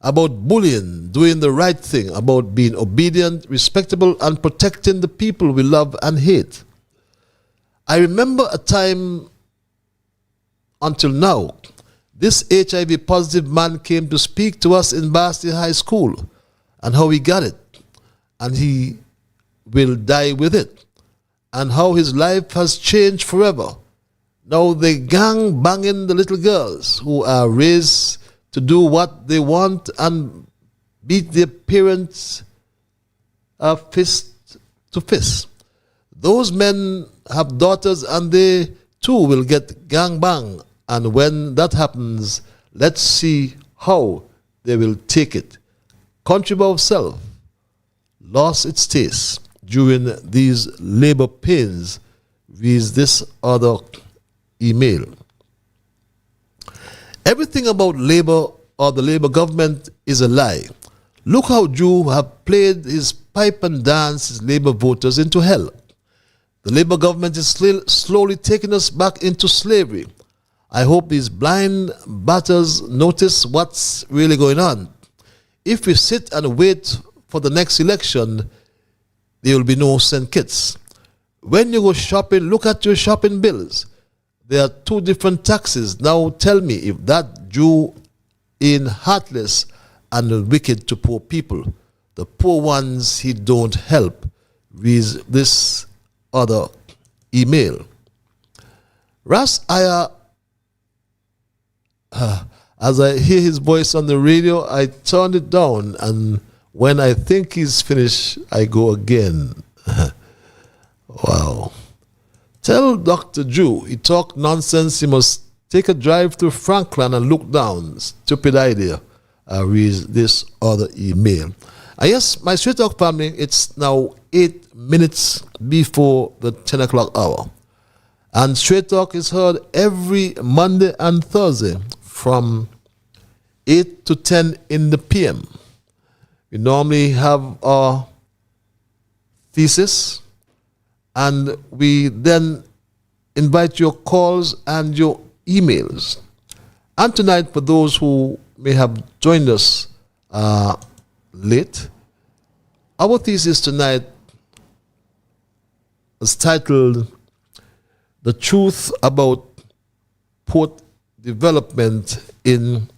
about bullying, doing the right thing, about being obedient, respectable, and protecting the people we love and hate. I remember a time until now, this HIV positive man came to speak to us in Basti High School and how he got it, and he will die with it, and how his life has changed forever. Now they gang banging the little girls who are raised to do what they want and beat their parents fist to fist. Those men have daughters and they too will get gang bang, and when that happens, let's see how they will take it. Country by self lost its taste during these labor pains, reads this other email. Everything about Labour or the Labour government is a lie. Look how Drew have played his pipe and dance his Labour voters into hell. The Labour government is slowly taking us back into slavery. I hope these blind batters notice what's really going on. If we sit and wait for the next election, there will be no St. Kitts. When you go shopping, look at your shopping bills. There are two different taxes. Now tell me if that Jew in heartless and wicked to poor people. The poor ones he don't help, reads this other email. Ras Aya, as I hear his voice on the radio, I turn it down, and when I think he's finished, I go again. Wow. Tell Dr. Drew he talk nonsense, he must take a drive through Franklin and look down. Stupid idea. I read this other email. Yes, my Straight Talk family, it's now 8 minutes before the 10 o'clock hour. And Straight Talk is heard every Monday and Thursday from 8 to 10 in the PM. We normally have our thesis, and we then invite your calls and your emails. And tonight, for those who may have joined us late, our thesis tonight is titled The Truth About Port Development in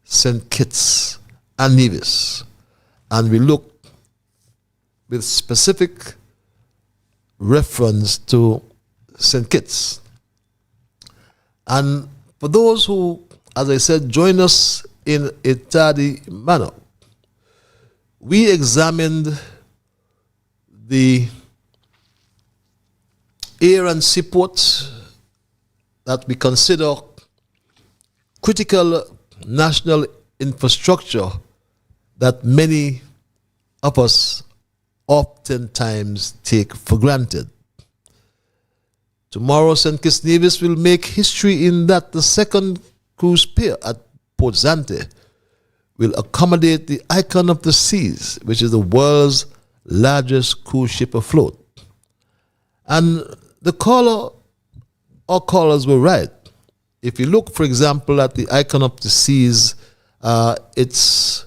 St. Kitts and Nevis. And we look with specific reference to St. Kitts. And for those who, as I said, join us in a tardy manner. We examined the air and seaports that we consider critical national infrastructure that many of us oftentimes take for granted. Tomorrow, St. Kitts-Nevis will make history in that the second cruise pier at Port Zante will accommodate the icon of the seas, which is the world's largest cruise ship afloat. And the caller or callers were right. If you look, for example, at the icon of the seas, its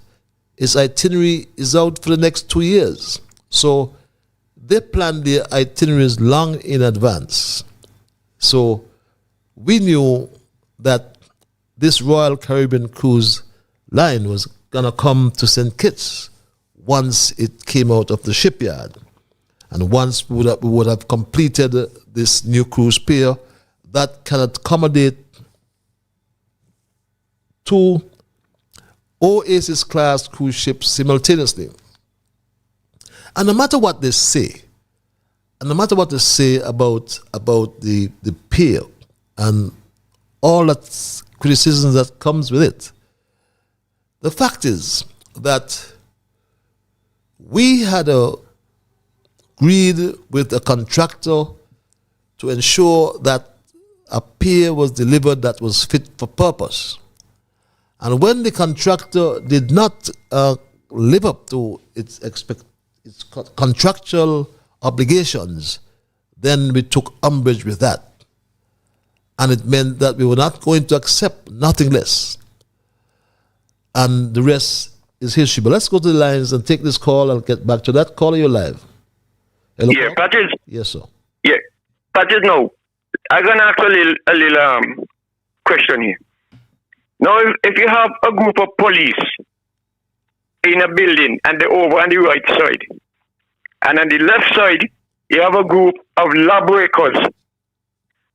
itinerary is out for the next 2 years. So they plan their itineraries long in advance. So we knew that this Royal Caribbean cruise line was going to come to St. Kitts once it came out of the shipyard. And once we would have completed this new cruise pier that can accommodate 2 Oasis-class cruise ships simultaneously. And no matter what they say, about the pier and all that criticism that comes with it, the fact is that we had agreed with a contractor to ensure that a pier was delivered that was fit for purpose. And when the contractor did not live up to its contractual obligations, then we took umbrage with that. And it meant that we were not going to accept nothing less. And the rest is history. But let's go to the lines and take this call and get back to that. Caller, you're live. Hello, yeah, Paul? Patrice. Yes, sir. Yeah, Patrice, no. I'm going to ask a little question here. Now, if you have a group of police in a building and they're over on the right side, and on the left side, you have a group of lawbreakers,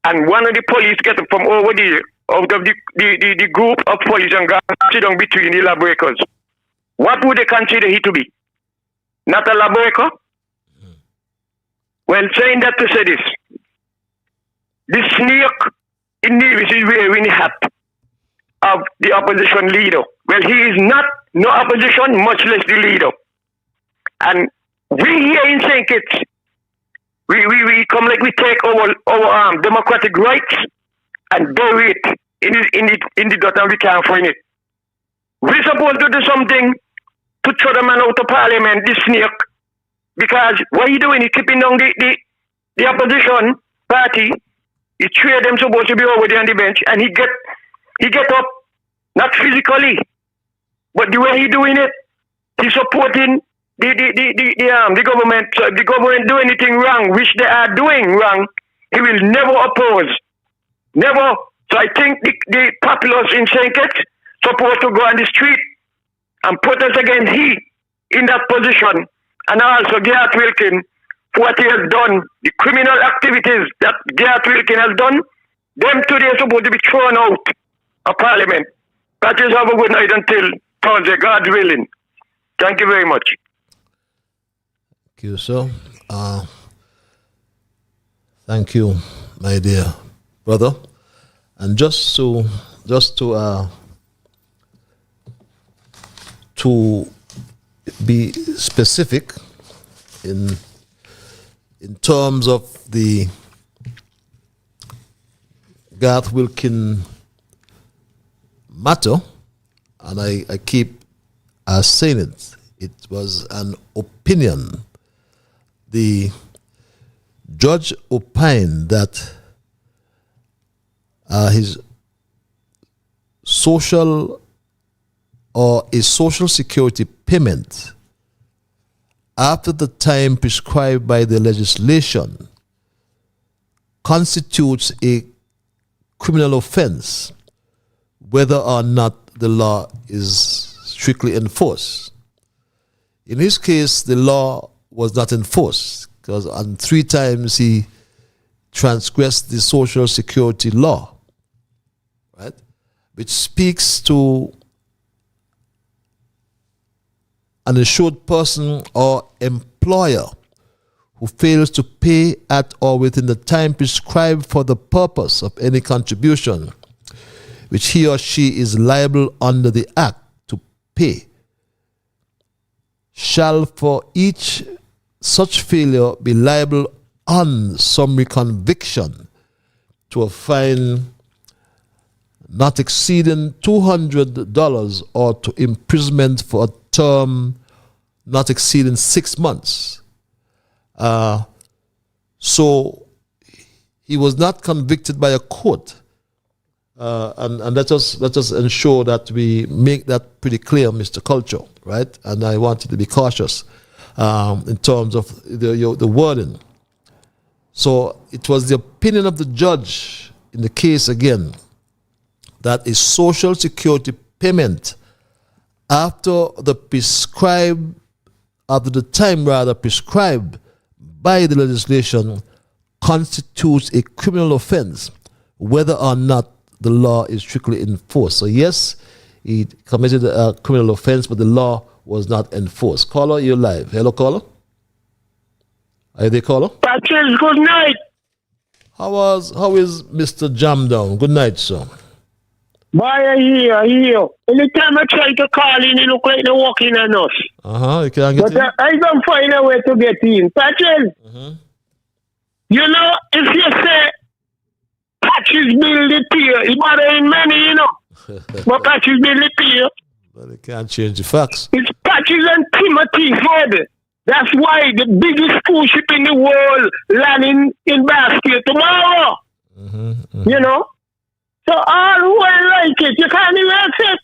and one of the police get from over there, out of the group of police and got sit down between the lawbreakers, what would they consider he to be? Not a lawbreaker? Well, saying that to say this, the snake in Nevis is wearing the hat of the opposition leader. Well, he is not no opposition, much less the leader. And we here in St. Kitts, we come like we take our democratic rights and bury it in the dirt and we can't find it. We're supposed to do something to throw the man out of parliament, this snake, because what he doing, he keeping down the opposition party. He three of them supposed to be over there on the bench, and he get up, not physically, but the way he doing it, he's supporting the government. So if the government do anything wrong, which they are doing wrong, he will never oppose. Never. So I think the populace in St. Kitts supposed to go on the street and protest against he in that position. And also Garrett Wilkin, what he has done, the criminal activities that Garrett Wilkin has done, them today are supposed to be thrown out of Parliament. That is, have a good night until Thursday, God willing. Thank you very much. Thank you, sir. Thank you, my dear brother. And just to be specific in terms of the Garth Wilkin matter, and I keep saying it, it was an opinion. The judge opined that his social or a social security payment after the time prescribed by the legislation constitutes a criminal offense, whether or not the law is strictly enforced. In his case, the law was not enforced because on 3 times he transgressed the social security law, right? Which speaks to an insured person or employer who fails to pay at or within the time prescribed for the purpose of any contribution which he or she is liable under the Act to pay, shall for each such failure be liable on summary conviction to a fine not exceeding $200 or to imprisonment for a term not exceeding 6 months. So he was not convicted by a court. And let us ensure that we make that pretty clear, Mr. Culture, right? And I want you to be cautious in terms of the wording. So it was the opinion of the judge in the case again that a social security payment after the time prescribed by the legislation constitutes a criminal offense, whether or not the law is strictly enforced. So yes, he committed a criminal offense, but the law was not enforced. Caller, you're live. Hello, caller. Are you there, caller? Patrice, good night. How is Mr. Jamdown? Good night, sir. Boy, I hear. Anytime I try to call in, it look like they're walking on us. You can't get in? But I don't find a way to get in. Patrice, you know, if you say Patches build the pier, it matter in many, you know. But Patches build the pier. But they can't change the facts. It's Patches and Timothy's head. That's why the biggest cruise ship in the world landing in Basque tomorrow. You know? So all who ain't like it, you can't even say.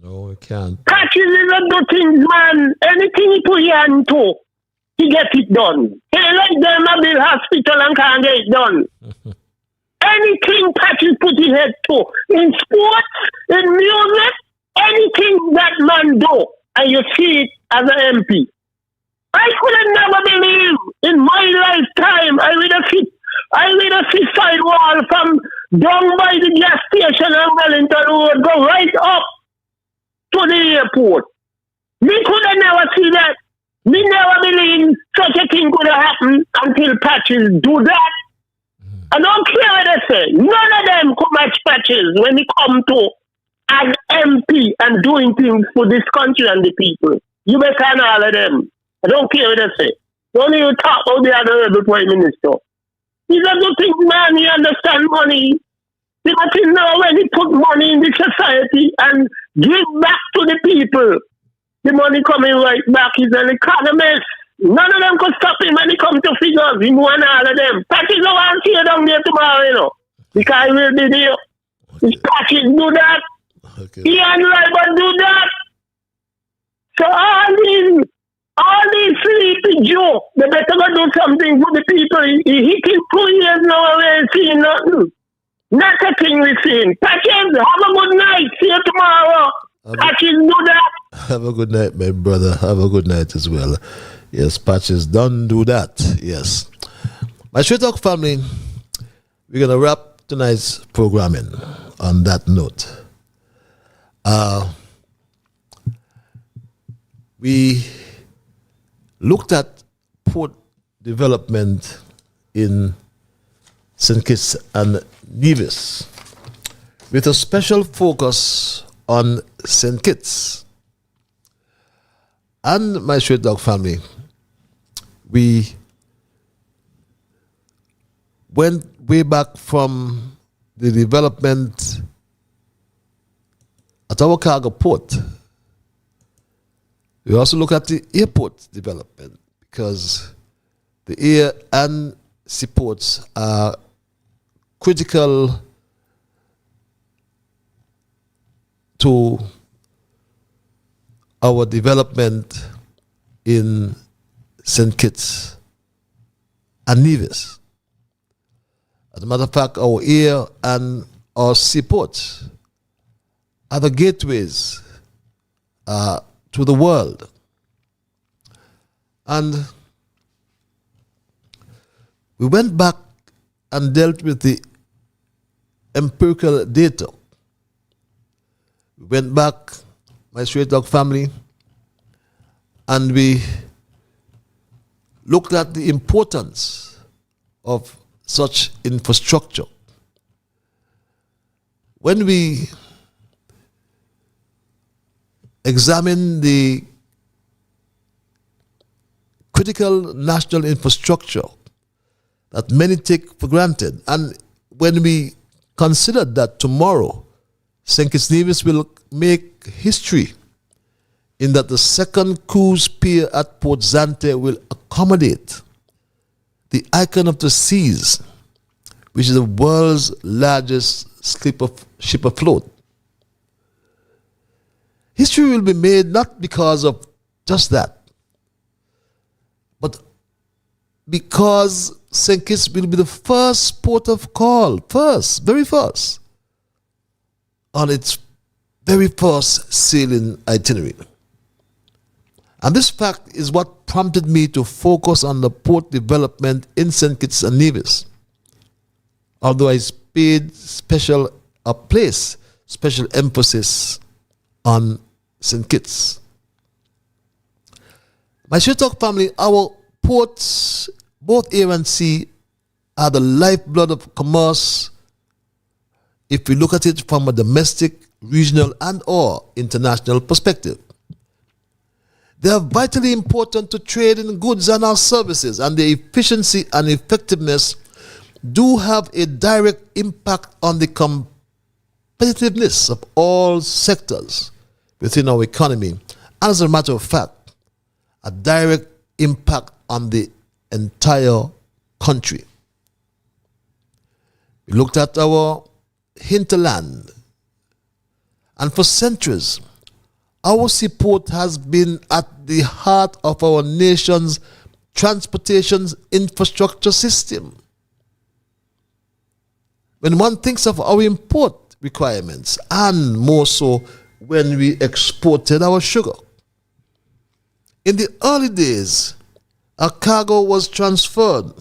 No, we can't. Patches is a do things, man. Anything you put your hand to, he get it done. He like them a build hospital and can't get it done. Anything Patches put his head to, in sports, in music, anything that man do, and you see it as an MP. I could have never believed in my lifetime I will have see sidewall from down by the gas station on Wellington Road go right up to the airport. Me could have never see that. Me never believe such a thing could have happened until Patches do that. I don't care what they say. None of them could match Patches when it come to an MP and doing things for this country and the people. You better know all of them. I don't care what they say. Don't even talk about the honorable Prime Minister. He's a good thing, man. He understands money. He must know when he put money in the society and give back to the people. The money coming right back. He's an economist. None of them could stop him when he comes to figures. He won all of them. Patches don't want to see you down there tomorrow, you know. Because he will be there. His Patches do that. He and Liber do that. So all these sleepy Joe, they better go do something for the people. He hit him 2 years now and we ain't seeing nothing. Not a thing we seen. Patches, have a good night. See you tomorrow. Patches do that. Have a good night, my brother. Have a good night as well. Yes, Patches, don't do that. Yes. My Straight Talk family, we're going to wrap tonight's programming on that note. We looked at port development in St. Kitts and Nevis with a special focus on St. Kitts. And my Straight Dog family, we went way back from the development at our cargo port. We also look at the airport development because the air and seaports are critical to our development in St. Kitts and Nevis. As a matter of fact, our air and our seaports are the gateways to the world. And we went back and dealt with the empirical data. We went back, my Straight Dog family, and we looked at the importance of such infrastructure. When we examine the critical national infrastructure that many take for granted, and when we consider that tomorrow St. Kitts-Nevis will make history in that the second cruise pier at Port Zante will accommodate the icon of the seas, which is the world's largest ship afloat. History will be made not because of just that, but because St. Kitts will be the first port of call, very first, on its very first sailing itinerary. And this fact is what prompted me to focus on the port development in St. Kitts and Nevis, although I paid special emphasis on St. Kitts. My Shirtok family, our ports, both air and sea, are the lifeblood of commerce if we look at it from a domestic, regional, and or international perspective. They are vitally important to trade in goods and our services, and their efficiency and effectiveness do have a direct impact on the competitiveness of all sectors within our economy, and as a matter of fact, a direct impact on the entire country. We looked at our hinterland, and for centuries, our seaport has been at the heart of our nation's transportation infrastructure system. When one thinks of our import requirements, and more so when we exported our sugar, in the early days, a cargo was transferred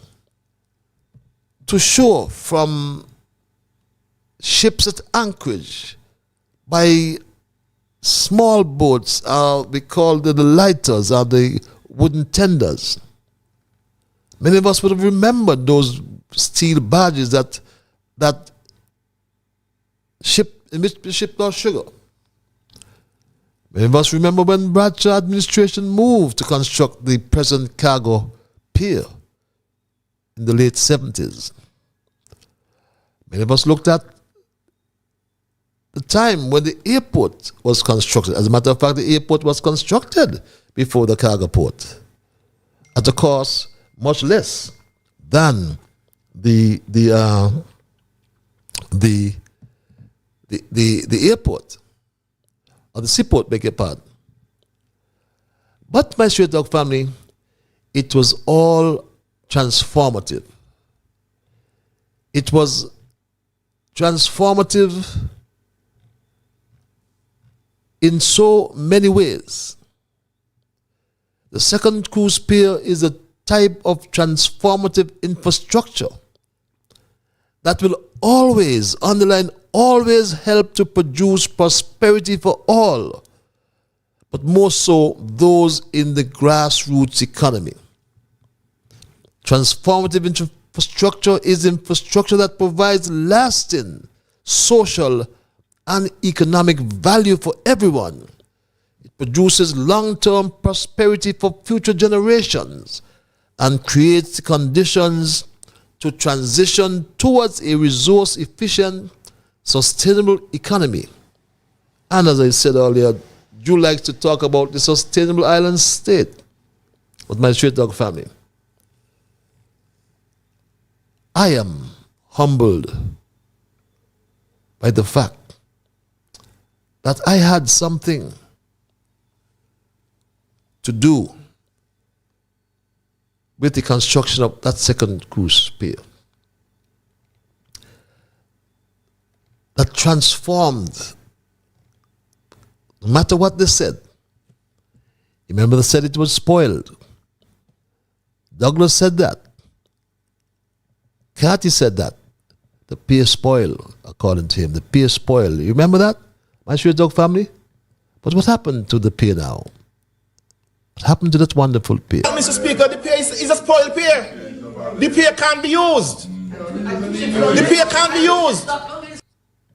to shore from ships at anchorage by small boats, we call them the lighters, or the wooden tenders. Many of us would have remembered those steel barges that shipped our sugar. Many of us remember when Bradshaw administration moved to construct the present cargo pier in the late 70s. Many of us looked at the time when the airport was constructed. As a matter of fact, the airport was constructed before the cargo port at a cost much less than the airport, or the seaport, beg your pardon. But my Straight Dog family, it was all transformative. It was transformative in so many ways. The second cruise pier is a type of transformative infrastructure that will always, underline, always help to produce prosperity for all, but more so those in the grassroots economy. Transformative infrastructure is infrastructure that provides lasting social and economic value for everyone. It produces long-term prosperity for future generations and creates the conditions to transition towards a resource-efficient, sustainable economy. And as I said earlier, Drew likes to talk about the sustainable island state with my Straight Dog family. I am humbled by the fact that I had something to do with the construction of that second cruise pier that transformed, no matter what they said. Remember, they said it was spoiled. Douglas said that. Carty said that. The pier spoiled, according to him. The pier spoiled. You remember that, my Straight Dog family? But what happened to the pier now? What happened to that wonderful peer? Mr. Speaker, the peer is a spoiled peer. The peer can't be used. The peer can't be used.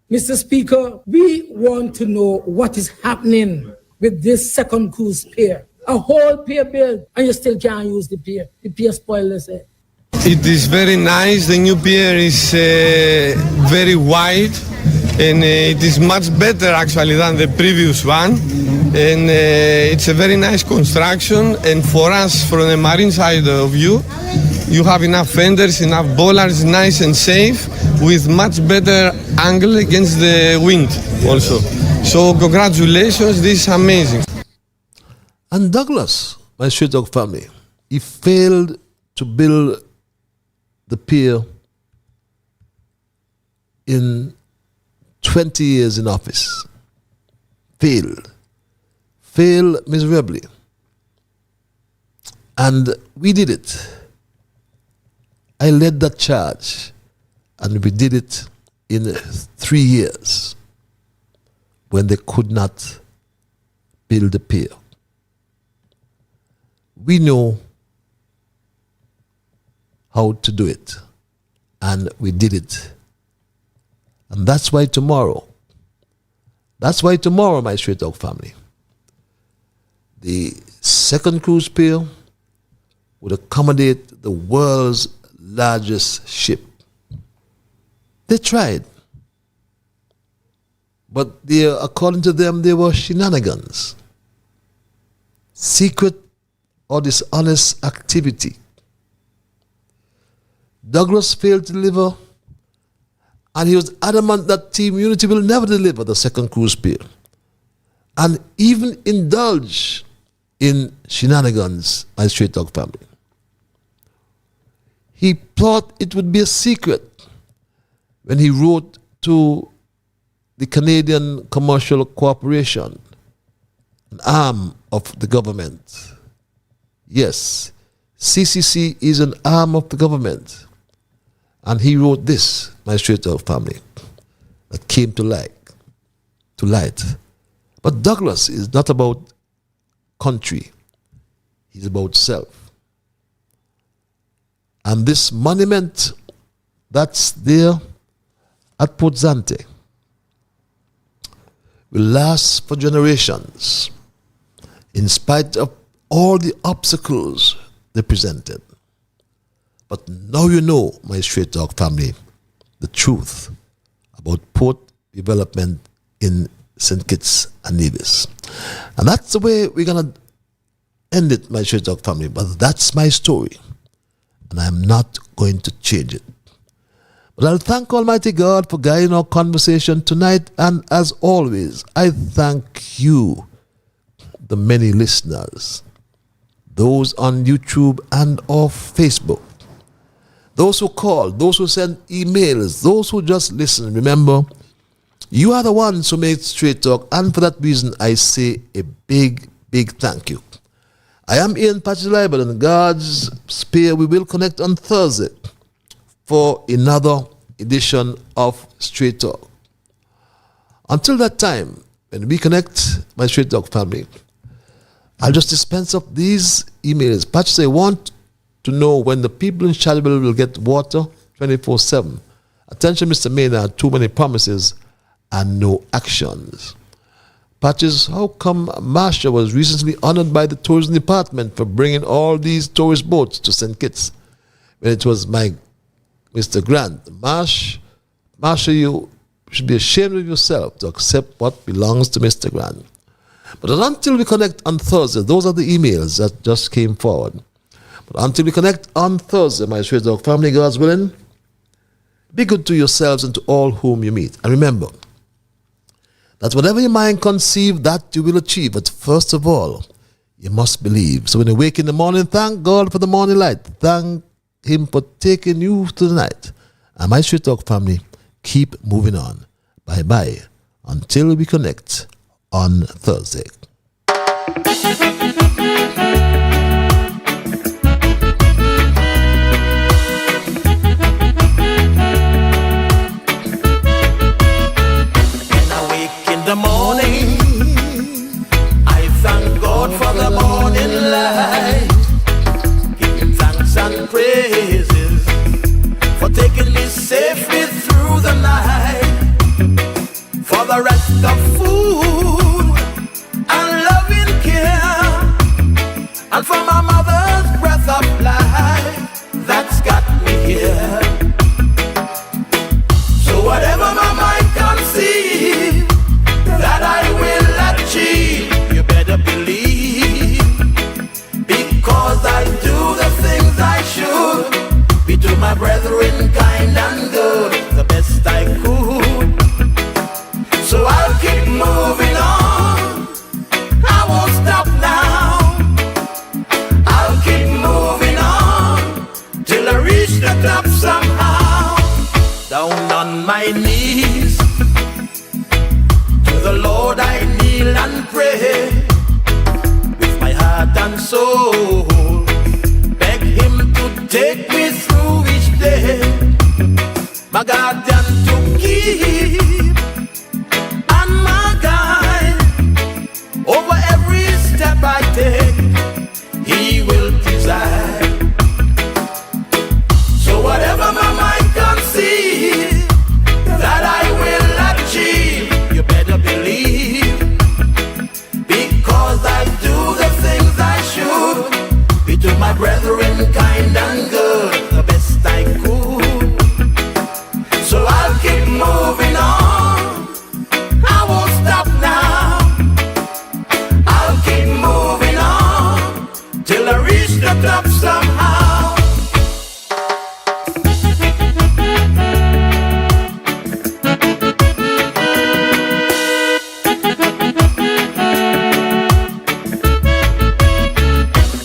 Mr. Speaker, we want to know what is happening with this second cruise pier. A whole pier built, and you still can't use the pier. The pier spoiled, let's say. It is very nice. The new pier is very wide, and it is much better actually than the previous one. And it's a very nice construction. And for us, from the marine side of you, you have enough fenders, enough bollards, nice and safe, with much better angle against the wind also. So congratulations, this is amazing. And Douglas, my Street Dog family, he failed to build the pier in 20 years in office. Failed miserably. And we did it. I led that charge, and we did it in 3 years when they could not build the pier. We know how to do it, and we did it. And that's why tomorrow, my Straight Dog family, the second cruise pier would accommodate the world's largest ship. They tried, but according to them, they were shenanigans, secret or dishonest activity. Douglas failed to deliver, and he was adamant that Team Unity will never deliver the second cruise pier, and even indulge in shenanigans, my Straight Dog family. He thought it would be a secret when he wrote to the Canadian Commercial Corporation, an arm of the government. Yes, CCC is an arm of the government. And he wrote this, my Straight Dog family, that came to light. But Douglas is not about country. He's about self. And this monument that's there at Port Zante will last for generations in spite of all the obstacles they presented. But now you know, my Straight Dog family, the truth about port development in St. Kitts and Nevis. And that's the way we're going to end it, my Straight Dog family. But that's my story, and I'm not going to change it. But I'll thank Almighty God for guiding our conversation tonight. And as always, I thank you, the many listeners, those on YouTube and or Facebook, those who call, those who send emails, those who just listen. Remember, you are the ones who make Straight Talk, and for that reason, I say a big, big thank you. I am Ian Patrick Libel, and God's spare, we will connect on Thursday for another edition of Straight Talk. Until that time, when we connect, my Straight Talk family, I'll just dispense of these emails. Patrick say, want to know when the people in Shadowville will get water 24/7. Attention, Mr. Maynard, too many promises and no actions. Patches, how come Marsha was recently honored by the tourism department for bringing all these tourist boats to St. Kitts when it was my Mr. Grant? Marsha, you should be ashamed of yourself to accept what belongs to Mr. Grant. But until we connect on Thursday, those are the emails that just came forward. But until we connect on Thursday, my Straight Dog family, God's willing, be good to yourselves and to all whom you meet. And remember that whatever your mind conceive, that you will achieve. But first of all, you must believe. So when you wake in the morning, thank God for the morning light. Thank Him for taking you to the night. And my Straight Dog family, keep moving on. Bye-bye. Until we connect on Thursday. The morning, I thank God for the morning light. Giving thanks and praises for taking me safely through the night. For the rest of food and loving care, and for my mother's breath of life that's got me here. So whatever my mind conceive that I will achieve, you better believe, because I do the things I should, be to my brethren kind and good, the best I could. So I'll keep moving on, I won't stop now. I'll keep moving on till I reach the top somehow. Down on my knees, to the Lord I kneel and pray, with my heart and soul, beg Him to take me through each day, my guardian to keep and my guide. Over every step I take, He will preside. So whatever my mind conceive that I will achieve, you better believe, because I do the things I should, be to my brethren kind and good, the best I could. So I'll keep moving on, I won't stop now. I'll keep moving on till I reach the top somehow.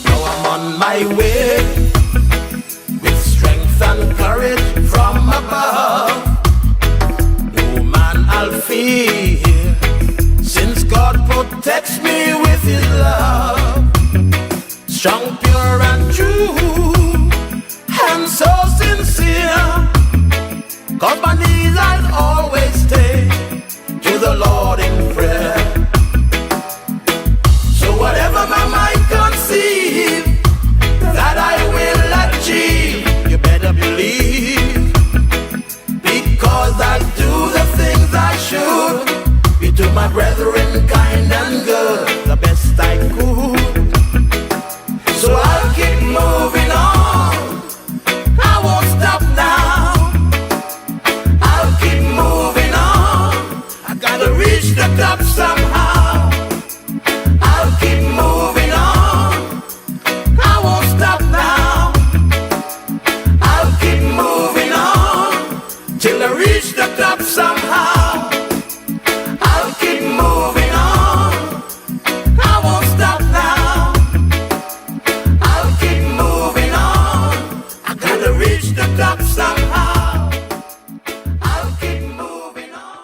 Now I'm on my way with strength and courage from above. No man I'll fear, since God protects me with His love. Strong, pure and true, and so sincere, 'cause my knees I'll always stay to the Lord in prayer. So whatever my mind conceive that I will achieve, you better believe, because I do the things I should, be to my brethren kind and good, the best I could. So I'll keep moving on, I won't stop now. I'll keep moving on, I gotta reach the top somehow.